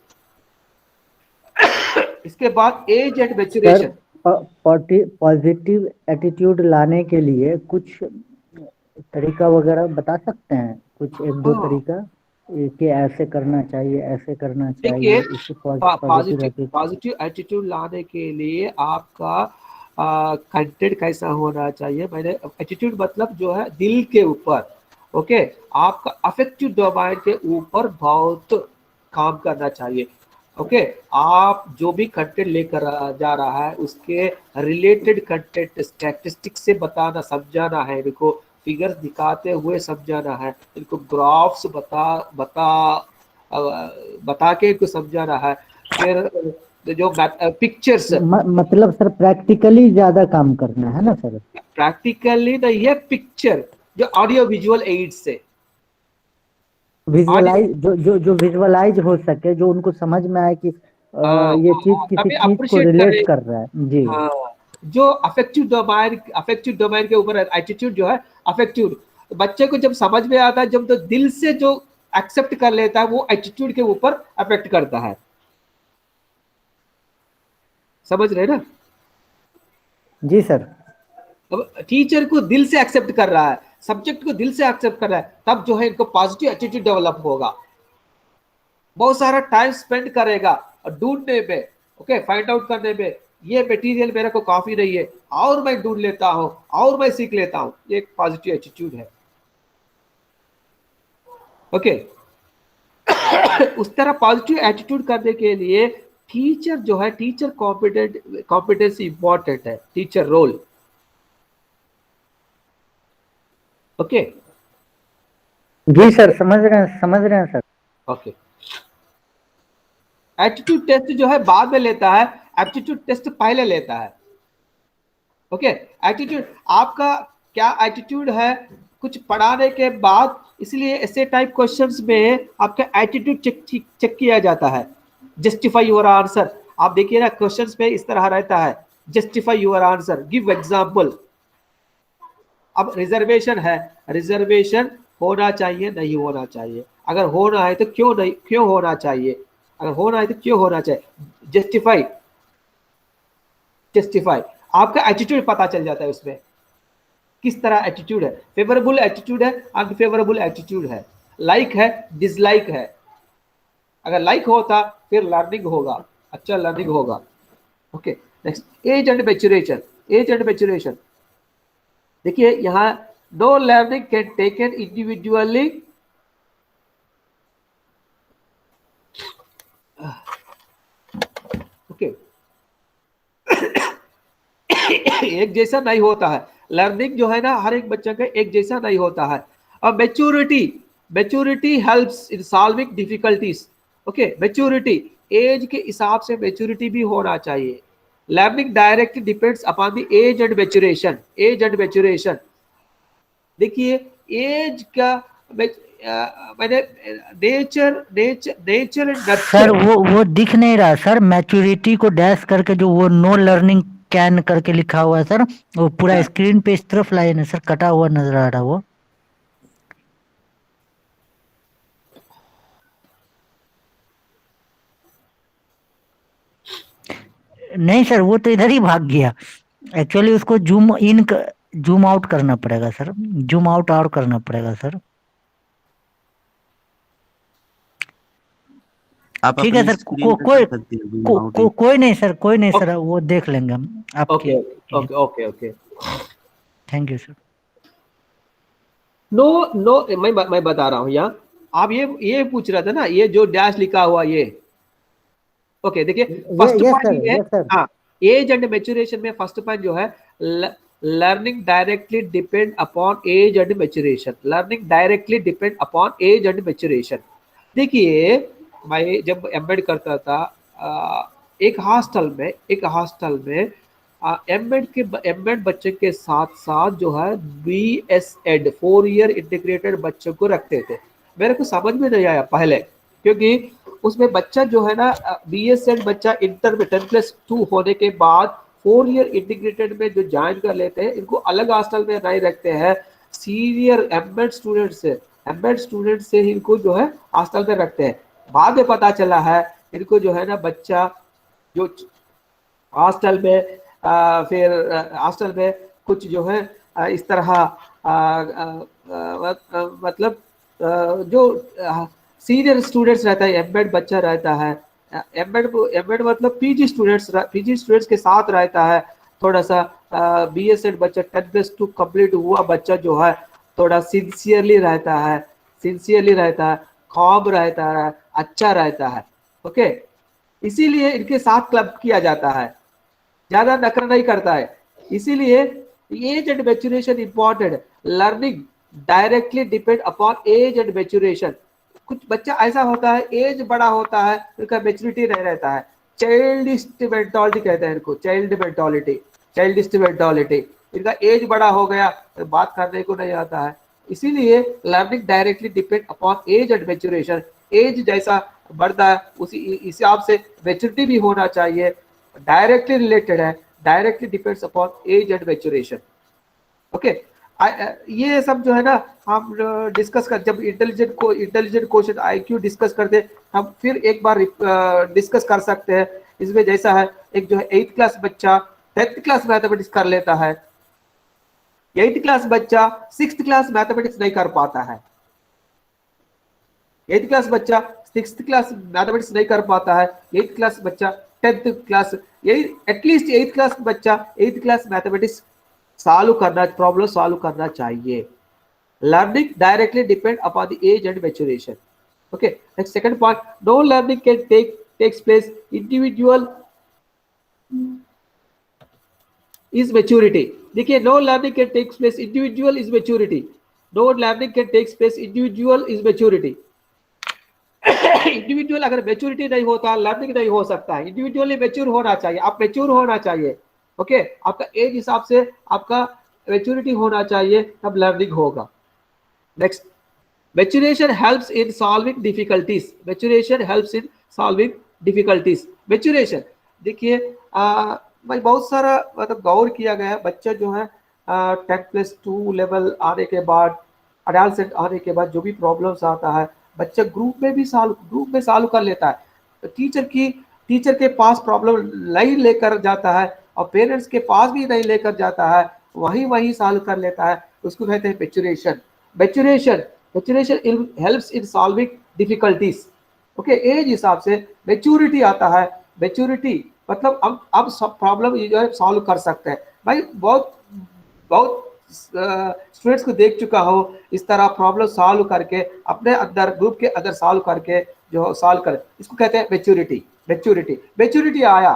इसके बाद age and maturation. Positive attitude लाने के लिए कुछ तरीका वगैरह बता सकते हैं, कुछ एक दो तरीका कि ऐसे करना चाहिए, ऐसे करना चाहिए? देखिए पॉजिटिव एटीट्यूड लाने के लिए आपका कंटेंट कैसा होना चाहिए, मैंने एटीट्यूड मतलब जो है दिल के ऊपर, ओके, आपका अफेक्टिव डोमेन के ऊपर बहुत काम करना चाहिए। ओके, आप जो भी कंटेंट लेकर जा रहा है उसके रिलेटेड कंटेंट स्टैटिस्टिक्स से बताना, समझाना है इनको, फिगर्स दिखाते हुए समझाना है इनको, ग्राफ्स बता के इनको समझाना है। फिर जो पिक्चर्स, मतलब सर प्रैक्टिकली ज्यादा काम करना है ना सर? प्रैक्टिकली नहीं है, पिक्चर जो ऑडियो विजुअल एड से विजुअलाइज, जो विजुअलाइज हो सके, जो उनको समझ में आए कि ये चीज किसी चीज को रिलेट कर रहा है जी। हाँ, जो अफेक्टिव डोमेन के ऊपर एटीट्यूड जो है अफेक्टिव, बच्चे को जब समझ में आता है, जब तो दिल से जो एक्सेप्ट कर लेता है वो एटीट्यूड के ऊपर अफेक्ट करता है। समझ रहे ना? जी सर। अब टीचर को दिल से एक्सेप्ट कर रहा है, सब्जेक्ट को दिल से एक्सेप्ट कर रहा है, तब जो है इनको पॉजिटिव एटीट्यूड डेवलप होगा। बहुत सारा टाइम स्पेंड करेगा और ढूंढने में, ओके, फाइंड आउट करने में, ये मटेरियल मेरे को काफी नहीं है और मैं ढूंढ लेता हूं और मैं सीख लेता हूं, ये एक पॉजिटिव एटीट्यूड है। ओके उस तरह पॉजिटिव एटीट्यूड करने के लिए टीचर जो है, टीचर कॉम्पिटेंस इंपॉर्टेंट है, टीचर रोल। ओके जी सर, समझ रहे हैं सर। ओके, एप्टीट्यूड टेस्ट जो है बाद में लेता है, एप्टीट्यूड टेस्ट पहले लेता है। ओके, एप्टीट्यूड आपका क्या एटीट्यूड है कुछ पढ़ाने के बाद, इसलिए ऐसे टाइप क्वेश्चंस में आपका एटीट्यूड चेक किया जाता है। जस्टिफाई योर आंसर, आप देखिए ना क्वेश्चंस में इस तरह रहता है, justify your answer, give example. अब रिजर्वेशन है, रिजर्वेशन होना चाहिए नहीं होना चाहिए, अगर होना है तो क्यों होना चाहिए, अगर होना है तो क्यों होना चाहिए। जस्टिफाई आपका एटीट्यूड पता चल जाता है उसमें किस तरह एटीट्यूड है, फेवरेबल एटीट्यूड है, अनफेवरेबल एटीट्यूड है, लाइक है, डिसलाइक है। अगर लाइक होता फिर लर्निंग होगा, अच्छा लर्निंग होगा। Okay, next age and maturation. Age and maturation देखिए यहां, no learning can taken individually, okay एक जैसा नहीं होता है लर्निंग जो है ना, हर एक बच्चे का एक जैसा नहीं होता है। अब maturity helps in solving difficulties. Okay, maturity age के हिसाब से मैच्योरिटी भी होना चाहिए। Learning directly depends upon the age and maturation. Age and maturation देखिए, एज का मैंने नेचर एंड सर वो दिख नहीं रहा सर, मैच्योरिटी को डैश करके जो वो नो लर्निंग कैन करके लिखा हुआ है सर, वो पूरा स्क्रीन पे इस तरफ लाइन है सर, कटा हुआ नजर आ रहा वो। नहीं सर, वो तो इधर ही भाग गया। एक्चुअली उसको जूम आउट करना पड़ेगा सर, जूम आउट और करना पड़ेगा सर। ठीक है सर, कोई नहीं सर, कोई नहीं सर, वो देख लेंगे हम आपके। Okay thank you sir. No मैं बता रहा हूं यहाँ, आप ये पूछ रहा था ना, ये जो डैश लिखा हुआ ये, ओके देखिए फर्स्ट पॉइंट ये है, हाँ, एज एंड मैच्योरेशन में फर्स्ट पॉइंट जो है, learning directly depend upon age and maturation. Learning directly depend upon age and maturation. देखिए मैं जब एमएड करता था एक हॉस्टल में एमएड बच्चे के साथ साथ जो है बीएसएड 4 ईयर इंटीग्रेटेड बच्चों को रखते थे। मेरे को समझ में नहीं आया पहले, क्योंकि उसमें बच्चा जो है ना बीएसएड बच्चा इंटर में 10+2 होने के बाद 4 ईयर इंटीग्रेटेड में जो ज्वाइन कर लेते हैं, इनको अलग हॉस्टल में नहीं रखते हैं, सीनियर एमएड स्टूडेंट से इनको जो है हॉस्टल में रखते हैं। बाद में पता चला है इनको जो है ना बच्चा जो हॉस्टल में फिर हॉस्टल में कुछ जो है इस तरह मतलब जो सीनियर स्टूडेंट्स रहता है, एमएड बच्चा रहता है, एमएड मतलब पीजी स्टूडेंट्स के साथ रहता है। थोड़ा सा बीएसएड बच्चा 10+2 कंप्लीट हुआ बच्चा जो है थोड़ा सिंसियरली रहता है, calm रहता है, अच्छा रहता है। ओके, इसीलिए इनके साथ क्लब किया जाता है, ज्यादा नखरा नहीं करता है। इसीलिए age and maturation important, learning directly depend upon age and maturation. कुछ बच्चा ऐसा होता है एज बड़ा होता है, उनका मैच्योरिटी नहीं रहता है, चाइल्डिश मेंटालिटी कहते हैं इनको, चाइल्डिश मेंटालिटी। इनका एज बड़ा हो गया तो बात करने को नहीं आता है। इसीलिए learning directly depend upon age and maturation. Age जैसा बढ़ता है उसी हिसाब से मैच्योरिटी भी होना चाहिए, डायरेक्टली रिलेटेड है, directly depends upon age and maturation. Okay, ये सब जो है ना हम डिस्कस कर, जब इंटेलिजेंट क्वेश्चन आईक्यू डिस्कस करते हम फिर एक बार डिस्कस कर सकते हैं। इसमें जैसा है एक जो है 8th क्लास बच्चा 10th क्लास मैथमेटिक्स कर लेता है, 8th क्लास बच्चा 6th क्लास मैथमेटिक्स नहीं कर पाता है, 8th क्लास बच्चा 6th क्लास मैथमेटिक्स नहीं कर पाता है, 8th क्लास बच्चा 10th क्लास, यही एटलीस्ट 8th क्लास बच्चा 8th class mathematics problem solve करना चाहिए। Learning directly depend upon the age and maturation. Okay, next second point, no learning can takes place individual is maturity। देखिए, no learning can take place individual is maturity, no learning can take place individual is maturity। Individual अगर maturity नहीं होता learning नहीं हो सकता है। Individually mature होना चाहिए, आप मैच्योर होना चाहिए। ओके, आपका एज हिसाब से आपका मैच्योरिटी होना चाहिए, तब लर्निंग होगा। Next, maturation helps in solving difficulties. Maturation देखिए भाई बहुत सारा मतलब गौर किया गया है। बच्चा जो है 10+2 लेवल आने के बाद, एडल्ट आने के बाद जो भी प्रॉब्लम्स आता है बच्चा ग्रुप में सॉल्व कर लेता है। टीचर के पास प्रॉब्लम नहीं लेकर जाता है और पेरेंट्स के पास भी नहीं लेकर जाता है, वही सॉल्व कर लेता है, उसको कहते हैं maturation helps in solving difficulties. Okay, age हिसाब से मैच्योरिटी आता है। मैच्योरिटी मतलब अब सब प्रॉब्लम जो है सॉल्व कर सकते हैं। भाई बहुत स्टूडेंट्स को देख चुका हो इस तरह प्रॉब्लम सॉल्व करके अपने अंदर ग्रुप के अंदर सॉल्व करके जो सॉल्व कर, इसको कहते हैं मैच्योरिटी आया।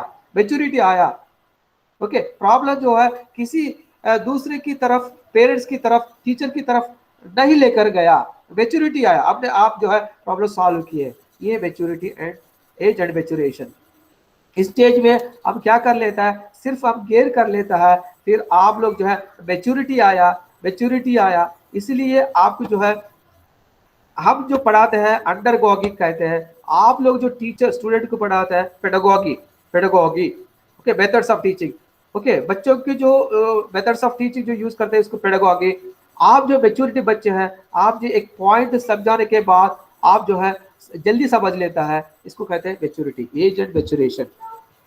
ओके, प्रॉब्लम जो है किसी दूसरे की तरफ, पेरेंट्स की तरफ, टीचर की तरफ नहीं लेकर गया, मैच्योरिटी आया, अपने आप जो है प्रॉब्लम सॉल्व किए। ये maturity and age and maturation. इस स्टेज में अब क्या कर लेता है, सिर्फ अब गेयर कर लेता है, फिर आप लोग जो है मैच्योरिटी आया। इसलिए आपको जो है हम जो पढ़ाते हैं अंडरगॉगिंग कहते हैं, आप लोग जो टीचर स्टूडेंट को पढ़ाते हैं pedagogy. Okay, methods of teaching. Okay, बच्चों की जो मेथड्स ऑफ टीचिंग जो यूज करते हैं उसको पेडागॉगी। आप जो मैच्योरिटी बच्चे हैं, आप जो एक पॉइंट समझाने के बाद आप जो है जल्दी समझ लेता है, इसको कहते हैं maturity, age and maturation.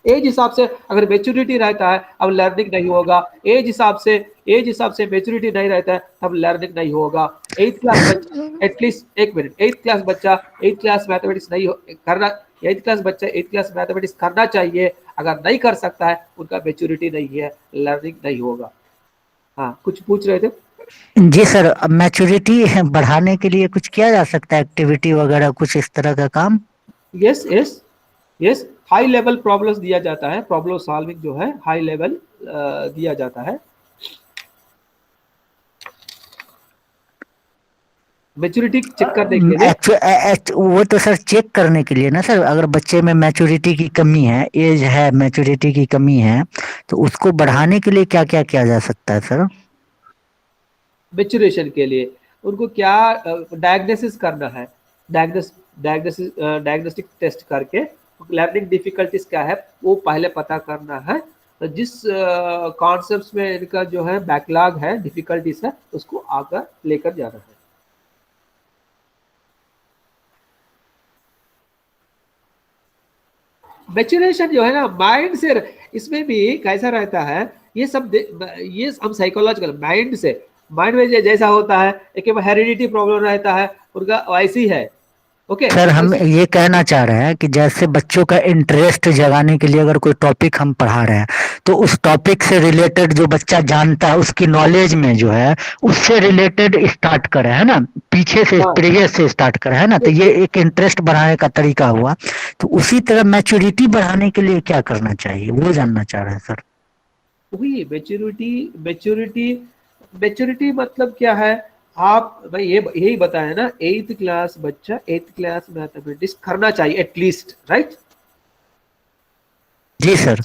Age हिसाब से अगर मैच्योरिटी रहता है अब लर्निंग नहीं होगा, एज हिसाब से मैच्योरिटी नहीं रहता है तब लर्निंग नहीं होगा। 8th क्लास बच्चा एटलीस्ट 1 मिनट, 8th क्लास बच्चा 8th क्लास मैथमेटिक्स नहीं करना, 8th क्लास बच्चा 8th क्लास मैथमेटिक्स करना चाहिए। अगर नहीं कर सकता है उनका मैच्योरिटी नहीं है, लर्निंग नहीं होगा। हाँ, कुछ पूछ रहे थे? जी सर, मैच्योरिटी बढ़ाने के लिए कुछ किया जा सकता है, एक्टिविटी वगैरह कुछ इस तरह का काम? यस, हाई लेवल प्रॉब्लम्स दिया जाता है, प्रॉब्लम सॉल्विंग जो है हाई लेवल दिया जाता है। मैच्योरिटी चेक करने के लिए। वो तो सर चेक करने के लिए ना सर, अगर बच्चे में मैच्योरिटी की कमी है, एज है, मैच्योरिटी की कमी है, तो उसको बढ़ाने के लिए क्या क्या किया जा सकता है सर? मैच्योरेशन के लिए उनको क्या डायग्नोसिस करना है, डायग्नोस्टिक टेस्ट करके लर्निंग डिफिकल्टीज क्या है वो पहले पता करना है। तो जिस कॉन्सेप्ट्स में इनका जो है बैकलॉग है, डिफिकल्टीज है, उसको आगे लेकर जाना है। मैच्योरेशन जो है ना माइंड से, इसमें भी कैसा रहता है, ये सब ये हम साइकोलॉजिकल माइंड से, माइंड में जैसा होता है, एक हेरिडिटी प्रॉब्लम रहता है उनका वैसी है। ओके सर हम ये कहना चाह रहे हैं कि जैसे बच्चों का इंटरेस्ट जगाने के लिए अगर कोई टॉपिक हम पढ़ा रहे हैं, तो उस टॉपिक से रिलेटेड जो बच्चा जानता है उसकी नॉलेज में जो है उससे रिलेटेड स्टार्ट करें, है ना, पीछे से प्रीवियस से स्टार्ट करें, है ना, तो ये एक इंटरेस्ट बढ़ाने का तरीका हुआ। तो उसी तरह मैच्योरिटी बढ़ाने के लिए क्या करना चाहिए वो जानना चाह रहे हैं सर। वही मैच्योरिटी मतलब क्या है, आप भाई ये यही बताया ना, 8th क्लास बच्चा 8th क्लास मैथमेटिक्स करना चाहिए एटलीस्ट, राइट? जी सर।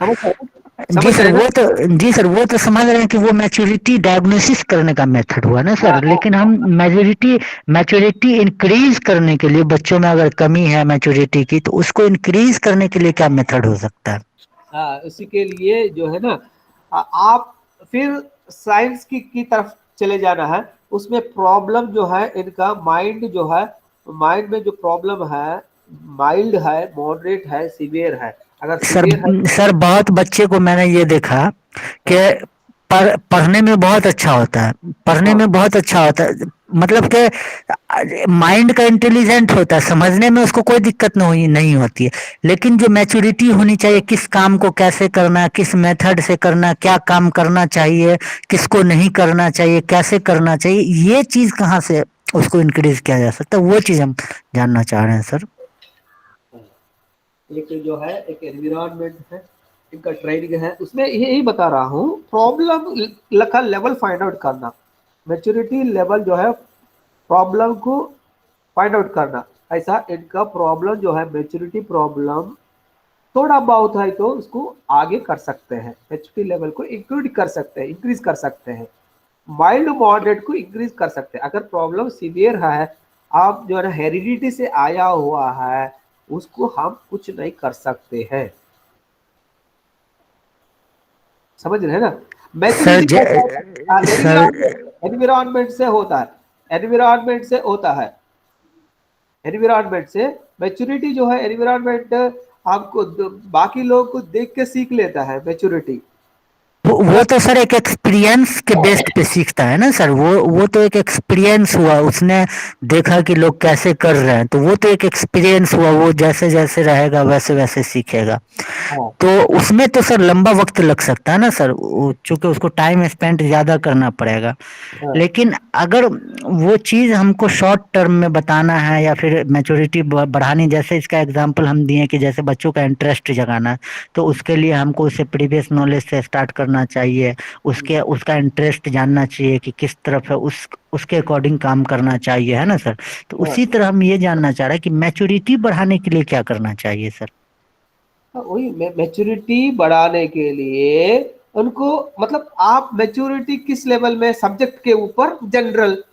जी सर, वो तो समझ रहे हैं कि वो मैच्योरिटी डायग्नोसिस करने का मेथड हुआ ना सर, लेकिन हम मैच्योरिटी इंक्रीज करने के लिए, बच्चों में अगर कमी है मैच्योरिटी की, तो उसको इंक्रीज करने के लिए क्या मेथड हो सकता है? हाँ, उसी के लिए जो है ना आप फिर साइंस की तरफ चले जाना है। उसमें प्रॉब्लम जो है इनका माइंड जो है, माइंड में जो प्रॉब्लम है, माइल्ड है, मॉडरेट है, सीवियर है। अगर सीवियर है सर बहुत बच्चे को मैंने ये देखा कि पढ़ने में बहुत अच्छा होता है, पढ़ने में बहुत अच्छा होता है, मतलब कि माइंड का इंटेलिजेंट होता है, समझने में उसको कोई दिक्कत नहीं होती है, लेकिन जो मैच्योरिटी होनी चाहिए, किस काम को कैसे करना, किस मेथड से करना, क्या काम करना चाहिए, किसको नहीं करना चाहिए, कैसे करना चाहिए, ये चीज कहाँ से उसको इंक्रीज किया जा सकता है, वो चीज हम जानना चाह रहे हैं सर। एक जो है एक एनवायरनमेंट है, इनका ट्रेनिंग है, उसमें यही बता रहा हूँ, प्रॉब्लम का लेवल फाइंड आउट करना, मैच्योरिटी लेवल जो है प्रॉब्लम को फाइंड आउट करना। ऐसा इनका प्रॉब्लम जो है मैच्योरिटी प्रॉब्लम थोड़ा बहुत है तो उसको आगे कर सकते हैं, मैच्योरिटी लेवल को इंक्लूड कर सकते हैं, इंक्रीज कर सकते हैं, माइल्ड मॉडरेट को इंक्रीज कर सकते हैं। अगर प्रॉब्लम सीवियर है, आप जो है ना हेरिडिटी से आया हुआ है, उसको हम कुछ नहीं कर सकते हैं। समझ रहे हैं ना? मैच्योरिटी एनवायरनमेंट से होता है, एनवायरनमेंट से होता है, एनवायरनमेंट से मैच्योरिटी जो है, एनवायरनमेंट आपको बाकी लोग को देख के सीख लेता है मैच्योरिटी। वो तो सर एक एक्सपीरियंस के बेस्ड पे सीखता है ना सर, वो तो एक एक्सपीरियंस हुआ, उसने देखा कि लोग कैसे कर रहे हैं, तो वो तो एक एक्सपीरियंस हुआ, वो जैसे जैसे रहेगा वैसे वैसे सीखेगा। तो उसमें तो सर लंबा वक्त लग सकता है ना सर, चूंकि उसको टाइम स्पेंड ज्यादा करना पड़ेगा। लेकिन अगर वो चीज हमको शॉर्ट टर्म में बताना है या फिर मैच्योरिटी बढ़ानी, जैसे इसका एग्जांपल हम दिए कि जैसे बच्चों का इंटरेस्ट जगाना, तो उसके लिए हमको उसे प्रीवियस नॉलेज से स्टार्ट करना चाहिए, उसका इंटरेस्ट जानना चाहिए कि किस तरफ है, उसके अकॉर्डिंग काम करना चाहिए, है ना सर। तो उसी तरह हम ये जानना चाह रहे हैं कि मैच्योरिटी बढ़ाने के लिए क्या करना चाहिए सर। वही मैच्योरिटी बढ़ाने के लिए उनको, मतलब आप मैच्योरिटी किस लेवल में, सब्जेक्ट के ऊपर जनरल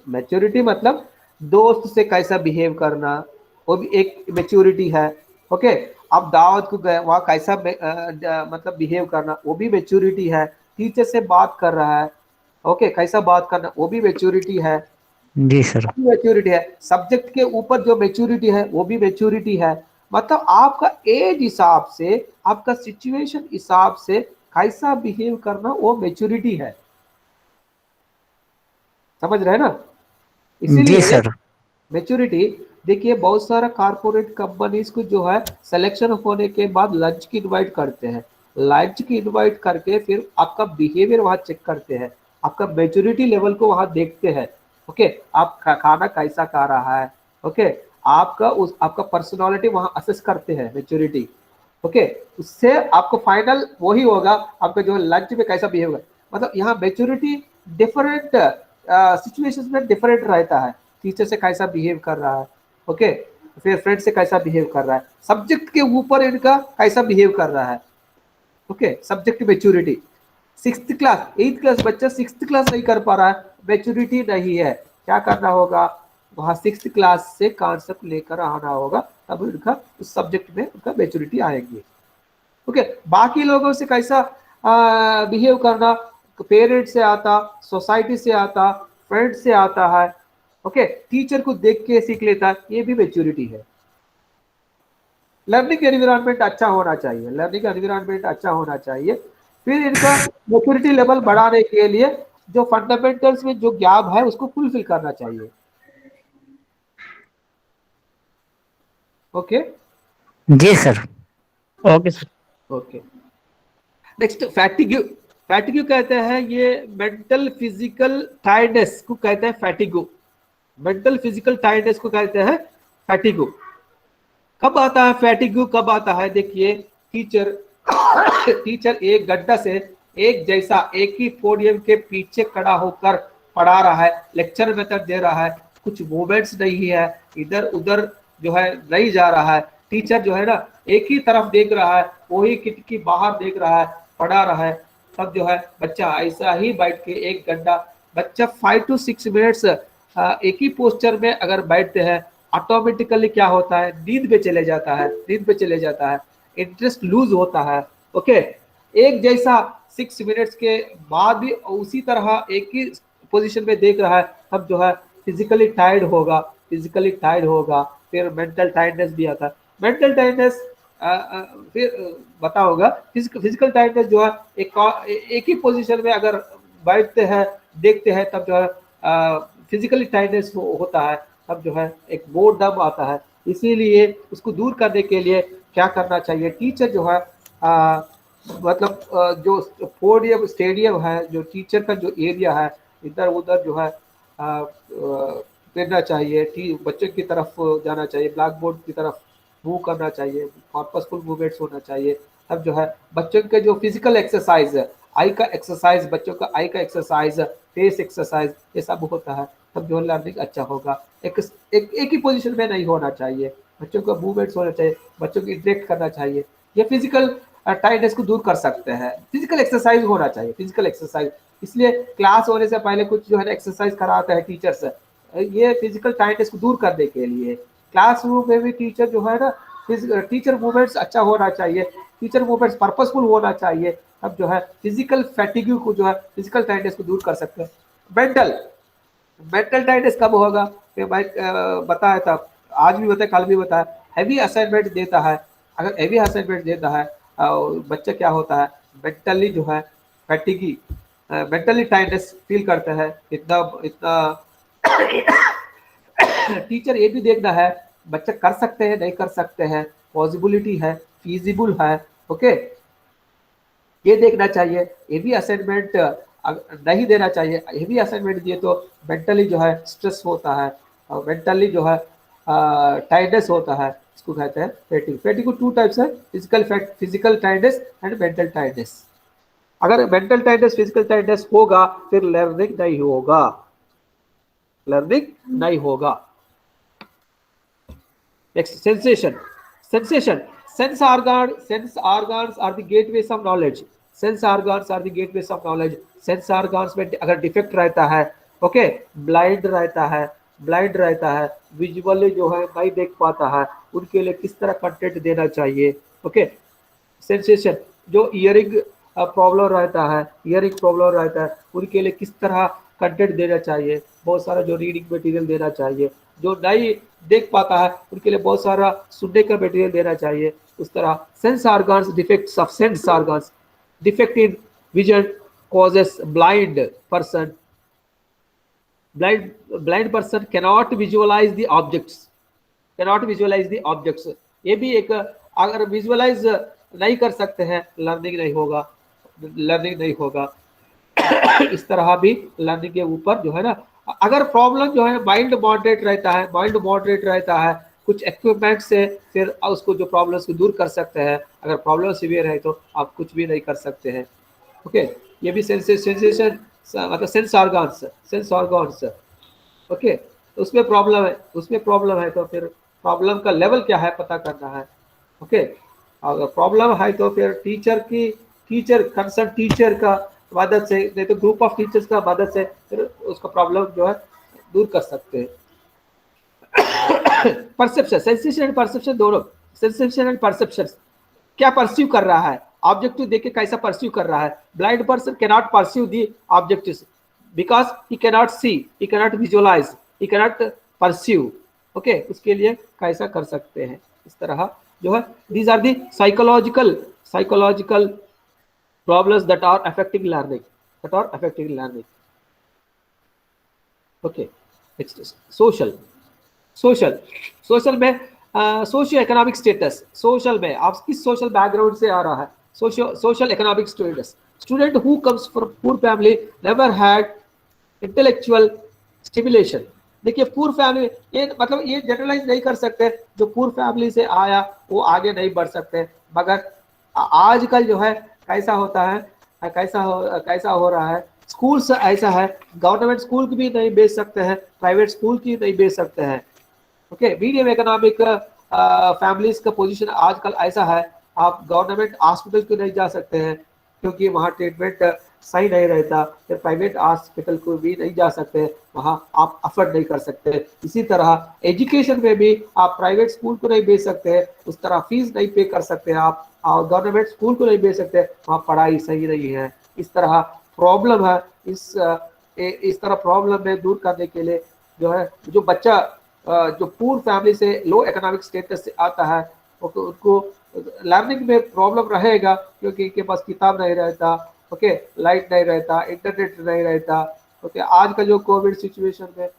मैच्योरिटी, मतलब दोस्त से कैसा बिहेव करना, वो भी एक मैच्योरिटी है। ओके, आप दावत को गए, वहाँ कैसा मतलब बिहेव करना, वो भी मैच्योरिटी है। टीचर से बात कर रहा है, ओके, कैसा बात करना, वो भी मैच्योरिटी है। जी सर, मैच्योरिटी है। सब्जेक्ट के ऊपर जो मैच्योरिटी है वो भी मैच्योरिटी है। मतलब आपका एज हिसाब से, आपका सिचुएशन हिसाब से कैसा बिहेव करना, वो मैच्योरिटी है। समझ रहे हैं ना? जी इसीलिए सर। मैच्योरिटी, देखिए बहुत सारा कारपोरेट कंपनीज को जो है सिलेक्शन होने के बाद लंच की इनवाइट करते हैं, लंच की इनवाइट करके फिर आपका बिहेवियर वहां चेक करते हैं, आपका मैच्योरिटी लेवल को वहां देखते हैं। ओके, आप खाना कैसा खा रहा है, ओके, आपका पर्सनालिटी वहां असेस करते हैं मैच्योरिटी। ओके, उससे आपको फाइनल वही होगा, आपका जो लंच में कैसा बिहेव होगा। मतलब यहाँ मैच्योरिटी डिफरेंट सिचुएशंस में डिफरेंट रहता है, टीचर से कैसा बिहेव कर रहा है, ओके, फिर फ्रेंड से कैसा बिहेव कर रहा है, सब्जेक्ट के ऊपर इनका कैसा बिहेव कर रहा है, okay, subject maturity. 6th class 8th class बच्चा 6th क्लास नहीं कर पा रहा है, मैच्योरिटी नहीं है, क्या करना होगा, वहाँ 6th क्लास से कॉन्सेप्ट लेकर आना होगा, तब उनका उस सब्जेक्ट में उनका मैच्योरिटी आएंगे, ओके। बाकी लोगों से कैसा बिहेव करना, पेरेंट्स से आता, सोसाइटी से आता, फ्रेंड से आता है, ओके, टीचर को देख के सीख लेता है, ये भी मैच्योरिटी है। लर्निंग एनवायरनमेंट अच्छा होना चाहिए, लर्निंग एनवायरनमेंट अच्छा होना चाहिए। फिर इनका मैच्योरिटी लेवल बढ़ाने के लिए जो फंडामेंटल्स में जो गैप है उसको फुलफिल करना चाहिए, ओके। जी sir. Okay sir. Okay, next fatigue. Fatigue कहते हैं ये मेंटल फिजिकल टायर्डनेस को कहते हैं फैटिग्यू, मेंटल फिजिकल टायर्डनेस को कहते हैं फैटिग्यू। कब आता है फैटिग्यू, कब आता है, देखिए टीचर एक गड्ढा से एक जैसा एक ही पोडियम के पीछे खड़ा होकर पढ़ा रहा है, लेक्चर मेथड दे रहा है, कुछ मूवमेंट्स नहीं है, इधर उधर जो है नहीं जा रहा है, टीचर जो है ना एक ही तरफ देख रहा है, वही खिड़की बाहर देख रहा है, पढ़ा रहा है, तब जो है बच्चा ऐसा ही बैठ के एक घंटा, बच्चा 5 to 6 मिनट्स एक ही पोस्चर में अगर बैठते हैं, ऑटोमेटिकली क्या होता है, नींद पे चले जाता है, नींद पे चले जाता है, इंटरेस्ट लूज होता है, ओके। एक जैसा 6 मिनट्स के बाद भी उसी तरह एक ही पोजीशन में देख रहा है, तब जो है फिजिकली टायर्ड होगा, फिजिकली टायर्ड होगा, फिर मेंटल टायर्डनेस भी आता है। मेंटल टायर्डनेस फिर बता होगा, फिजिकल टायर्डनेस जो है एक ही पोजीशन में अगर बैठते हैं देखते हैं, तब जो है फिजिकली टायर्डनेस होता है, तब जो है एक बोर्डम आता है। इसीलिए उसको दूर करने के लिए क्या करना चाहिए, टीचर जो है मतलब जो पोडियम स्टेडियम है, जो टीचर का जो एरिया है, इधर उधर जो है फिरना चाहिए, बच्चों की तरफ जाना चाहिए, ब्लैक बोर्ड की तरफ मूव करना चाहिए, पर्पसफुल मूवमेंट्स होना चाहिए, तब जो है बच्चों के जो फिजिकल एक्सरसाइज है, आई का एक्सरसाइज, बच्चों का आई का एक्सरसाइज, फेस एक्सरसाइज, ये सब होता है, तब जो लर्निंग अच्छा होगा। एक ही पोजीशन में नहीं होना चाहिए, बच्चों का मूवमेंट्स होना चाहिए, बच्चों को इंटरेक्ट करना चाहिए, ये फिजिकल टायर्डनेस को दूर कर सकते हैं। फिजिकल एक्सरसाइज होना चाहिए, फिजिकल एक्सरसाइज, इसलिए क्लास होने से पहले कुछ जो है ना एक्सरसाइज कराते हैं टीचर्स, ये फिजिकल टायर्डनेस को दूर करने के लिए। क्लासरूम में भी टीचर जो है ना टीचर मूवमेंट्स अच्छा होना चाहिए, टीचर मूवमेंट्स पर्पसफुल होना चाहिए, तब जो है फिजिकल फैटिग्यू को जो है फिजिकल टायर्डनेस को दूर कर सकते हैं। मेंटल टायर्डनेस कब होगा, मैं बताया था, आज भी बताया, कल भी बताया, हैवी असाइनमेंट देता है, अगर हैवी असाइनमेंट देता है बच्चा क्या होता है, मेंटली जो है फैटिगी, मेंटली टायर्डनेस फील करता है, इतना टीचर ये भी देखना है बच्चा कर सकते हैं नहीं कर सकते हैं, पॉसिबिलिटी है, फीजिबल है, ओके, ये देखना चाहिए। हेवी असाइनमेंट नहीं देना चाहिए, हेवी असाइनमेंट दिए तो मेंटली जो है स्ट्रेस होता है, मेंटली जो है टायर्डनेस होता है, इसको कहते हैं फैटिग। फैटिग को 2 टाइप्स है, physical tiredness and mental tiredness. अगर मेंटल टायर्डनेस फिजिकल टायर्डनेस होगा फिर लर्निंग नहीं होगा, लर्निंग नहीं होगा। Next, sensation. Sense organs are the gateways of knowledge. Sense organs are the gateways of knowledge. Sense organs में अगर डिफेक्ट रहता है, ओके, ब्लाइंड रहता है, विजुअली जो है नहीं देख पाता है, उनके लिए किस तरह कंटेंट देना चाहिए, ओके। सेंसेशन, जो इयरिंग प्रॉब्लम रहता है, उनके लिए किस तरह कंटेंट देना चाहिए, बहुत सारा जो रीडिंग मटेरियल देना चाहिए, जो नहीं देख पाता है उनके लिए बहुत सारा सुनने का मटेरियल देना चाहिए, उस तरह। Sense organs, defects of sense organs, defect in vision causes blind person cannot visualize the objects, ये भी एक, अगर विजुअलाइज नहीं कर सकते हैं लर्निंग नहीं होगा। इस तरह भी लर्निंग के ऊपर जो है ना, अगर प्रॉब्लम जो है माइंड मॉडरेट रहता है, कुछ इक्विपमेंट से फिर उसको जो प्रॉब्लम्स को दूर कर सकते हैं। अगर प्रॉब्लम सीवियर है तो आप कुछ भी नहीं कर सकते हैं, ओके। ये भी सेंसेशन मतलब सेंस ऑर्गन्स, ओके, उसमें प्रॉब्लम है तो फिर प्रॉब्लम का लेवल क्या है पता करना है, ओके। अगर प्रॉब्लम है तो फिर कंसर्न टीचर का मदद से, नहीं तो ग्रुप ऑफ टीचर्स का मदद से फिर उसका प्रॉब्लम जो है दूर कर सकते हैं। परसेप्शन, सेंसेशन एंड परसेप्शन दोनों, सेंसेशन एंड परसेप्शन, क्या परस्यू कर रहा है, ऑब्जेक्टिव देख के कैसा परस्यू कर रहा है। Blind person cannot pursue the objectives because he cannot see, he cannot visualise, he cannot pursue, okay, उसके लिए कैसा कर सकते हैं इस तरह जो है। These are the psychological problems that are affecting learning, okay. Next social में सोशियो इकोनॉमिक स्टेटस, सोशल में आप किस सोशल बैकग्राउंड से आ रहा है, social economic status. Student who comes from poor family never had intellectual stimulation. देखिए poor family, ये मतलब ये जनरलाइज नहीं कर सकते, जो पुअर फैमिली से आया वो आगे नहीं बढ़ सकते, मगर आजकल जो है कैसा होता है, कैसा हो रहा है, स्कूल्स ऐसा है, गवर्नमेंट स्कूल की भी नहीं बेच सकते हैं, प्राइवेट स्कूल की नहीं बेच सकते हैं, ओके। मीडियम इकोनॉमिक फैमिलीज का पोजीशन आजकल ऐसा है, आप गवर्नमेंट हॉस्पिटल को नहीं जा सकते हैं क्योंकि वहाँ ट्रीटमेंट सही नहीं रहता, फिर प्राइवेट हॉस्पिटल को भी नहीं जा सकते, वहाँ आप अफोर्ड नहीं कर सकते। इसी तरह एजुकेशन में भी आप प्राइवेट स्कूल को नहीं भेज सकते, उस तरह फीस नहीं पे कर सकते आप, और गवर्नमेंट स्कूल को नहीं भेज सकते, वहाँ पढ़ाई सही नहीं है। इस तरह प्रॉब्लम है, इस तरह प्रॉब्लम में दूर करने के लिए जो है, जो बच्चा जो पुअर फैमिली से लो इकोनॉमिक स्टेटस से आता है उनको लर्निंग में प्रॉब्लम रहेगा क्योंकि इनके पास किताब नहीं रहता, ओके, लाइट नहीं रहता, इंटरनेट नहीं रहता, ओके। आज का जो कोविड सिचुएशन में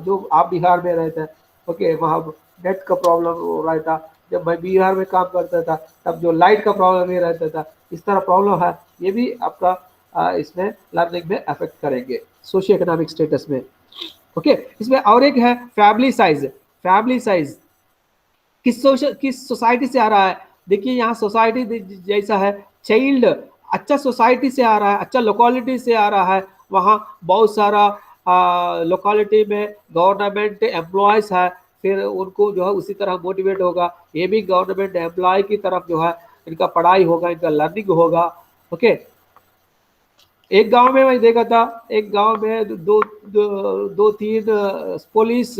जो आप बिहार में रहते हैं, ओके, वहाँ नेट का प्रॉब्लम हो रहा था, जब मैं बिहार में काम करता था तब जो लाइट का प्रॉब्लम नहीं रहता था, इस तरह प्रॉब्लम है, ये भी आपका इसमें लर्निंग में अफेक्ट करेंगे सोशियो इकोनॉमिक स्टेटस में, ओके। इसमें और एक है फैमिली साइज, किस सोसाइटी से आ रहा है। देखिए यहाँ सोसाइटी जैसा है, चाइल्ड अच्छा सोसाइटी से आ रहा है, अच्छा लोकेलिटी से आ रहा है, वहाँ बहुत सारा लोकेलिटी में गवर्नमेंट एम्प्लॉयज है, फिर उनको जो है उसी तरह मोटिवेट होगा, ये भी गवर्नमेंट एम्प्लॉय की तरफ जो है इनका पढ़ाई होगा, इनका लर्निंग होगा, ओके। एक गांव में मैं देखा था, एक गांव में दो तीन पुलिस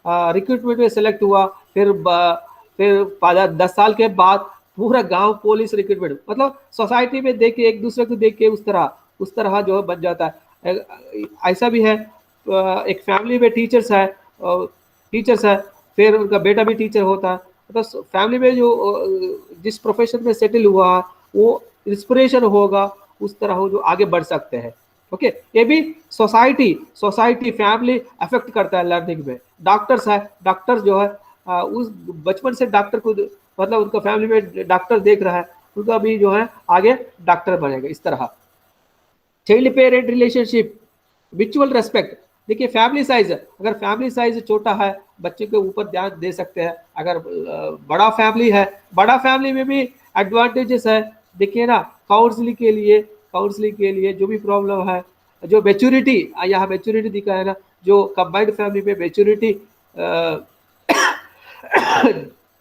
रिक्रूटमेंट में सेलेक्ट हुआ, फिर 10 साल के बाद पूरा गांव पुलिस रिक्रूटमेंट, मतलब सोसाइटी में देख के एक दूसरे को देख के उस तरह जो है बन जाता है। ऐसा भी है, एक फैमिली में टीचर्स है, फिर उनका बेटा भी टीचर होता है, मतलब फैमिली में जो जिस प्रोफेशन में सेटल हुआ है वो इंस्पिरेशन होगा, उस तरह हो जो आगे बढ़ सकते हैं, ओके। ये भी सोसाइटी फैमिली अफेक्ट करता है लर्निंग में। डॉक्टर्स जो है उस बचपन से डॉक्टर को, मतलब उनका फैमिली में डॉक्टर देख रहा है, उनका भी जो है आगे डॉक्टर बनेगा। इस तरह child parent relationship, mutual respect. देखिए फैमिली साइज, अगर फैमिली साइज छोटा है बच्चे के ऊपर ध्यान दे सकते हैं, अगर बड़ा फैमिली है, बड़ा फैमिली में भी एडवांटेजेस है। देखिए ना, काउंसलिंग के लिए जो भी प्रॉब्लम है, जो मैच्योरिटी, यहाँ मैच्योरिटी दिखा है ना, जो कंबाइंड फैमिली में मैच्योरिटी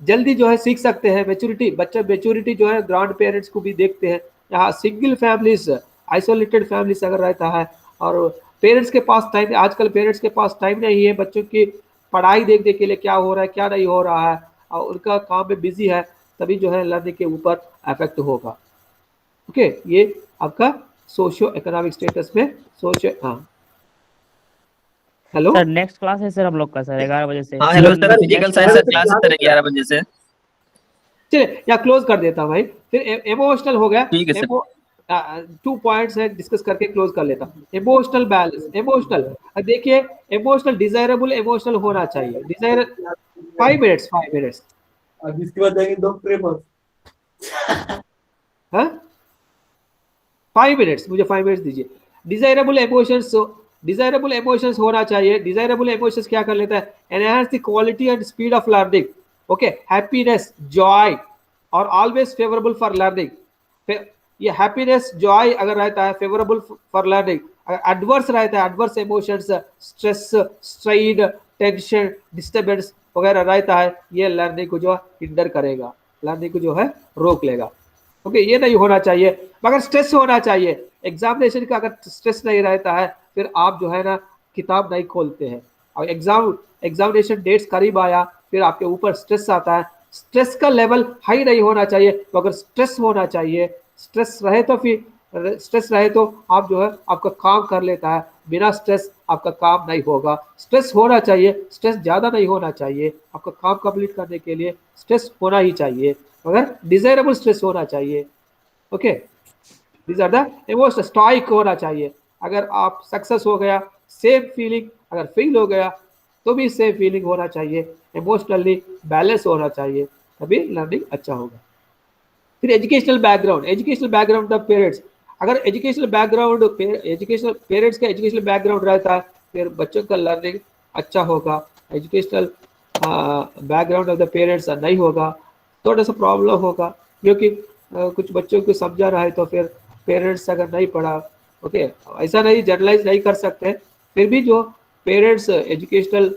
जल्दी जो है सीख सकते हैं, मैच्योरिटी जो है ग्रैंड पेरेंट्स को भी देखते हैं। यहाँ सिंगल फैमिलीज, आइसोलेटेड फैमिलीज अगर रहता है और पेरेंट्स के पास टाइम, आजकल पेरेंट्स के पास टाइम नहीं है बच्चों की पढ़ाई देखने के लिए, क्या हो रहा है क्या नहीं हो रहा है, और उनका काम में बिजी है, तभी जो है लर्निंग के ऊपर इफेक्ट होगा, ओके। ये आपका सोशियो इकोनॉमिक स्टेटस में हेलो सर नेक्स्ट क्लास है सर हम लोग का सर 11 बजे से। हाँ hello sir, physical science sir class है सर 11 बजे से। चलिए या क्लोज कर देता हूँ भाई, फिर इमोशनल हो गया, ठीक है सर। 2 पॉइंट्स है डिस्कस करके क्लोज कर लेता हूँ। इमोशनल बैलेंस, इमोशनल, देखिए इमोशनल डिजायरेबल इमोशनल होना चाहिए, डिजायर 5 मिनट्स अब इसके बाद जाएंगे दो पेपर। हाँ 5 मिनट्स, मुझे 5 मिनट्स दीजिए। डिजायरेबल इमोशंस होना चाहिए। डिजायरेबल इमोशंस क्या कर लेता है, enhance the quality and speed of learning, okay. Happiness, Joy और ऑलवेज फेवरेबल फॉर लर्निंग। ये हैप्पीनेस जॉय अगर रहता है फेवरेबल फॉर लर्निंग, अगर एडवर्स रहता है, adverse emotions, stress, strain, tension, disturbance वगैरह रहता है, ये लर्निंग को जो हिंडर करेगा, लर्निंग को जो है रोक लेगा। ओके, ये नहीं होना चाहिए। मगर स्ट्रेस होना चाहिए। एग्जामिनेशन का अगर स्ट्रेस नहीं रहता है फिर आप जो है ना किताब नहीं खोलते हैं, और एग्जामिनेशन डेट्स करीब आया फिर आपके ऊपर स्ट्रेस आता है। स्ट्रेस का लेवल हाई नहीं होना चाहिए, तो अगर स्ट्रेस होना चाहिए, स्ट्रेस रहे तो आप जो है आपका काम कर लेता है, बिना स्ट्रेस आपका काम नहीं होगा। स्ट्रेस होना चाहिए, स्ट्रेस ज़्यादा नहीं होना चाहिए, आपका काम कंप्लीट करने के लिए स्ट्रेस होना ही चाहिए, मगर डिजायरेबल स्ट्रेस होना चाहिए। Okay, these are the emotion. Stoic होना चाहिए, अगर आप सक्सेस हो गया सेम फीलिंग, अगर फेल हो गया तो भी सेम फीलिंग होना चाहिए, इमोशनली बैलेंस होना चाहिए, तभी लर्निंग अच्छा होगा। फिर एजुकेशनल बैकग्राउंड द पेरेंट्स, अगर एजुकेशनल पेरेंट्स का एजुकेशनल बैकग्राउंड रहता है फिर बच्चों का लर्निंग अच्छा होगा। Educational background of the parents नहीं होगा थोड़ा सा प्रॉब्लम होगा, क्योंकि कुछ बच्चों को समझा रहा है तो फिर पेरेंट्स अगर नहीं पढ़ा, ओके, ऐसा नहीं जनरलाइज नहीं कर सकते, फिर भी जो पेरेंट्स एजुकेशनल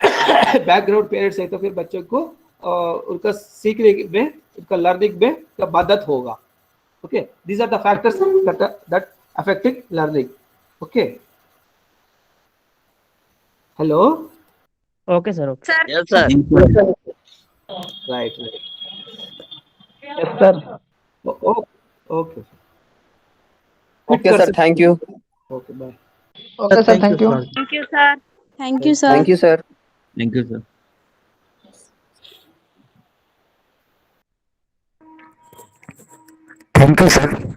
बैकग्राउंड पेरेंट्स है तो फिर बच्चों को उनका सीखने में, उनका लर्निंग में मदद होगा। Okay, these are the factors that affecting learning. Okay, hello, okay sir, okay. Sir yes sir. Right, yes sir. Okay, okay sir, thank you. Okay, bye. Okay sir, thank you. Thank you sir. Thank you sir. Thank you sir. Thank you sir. Thank you sir.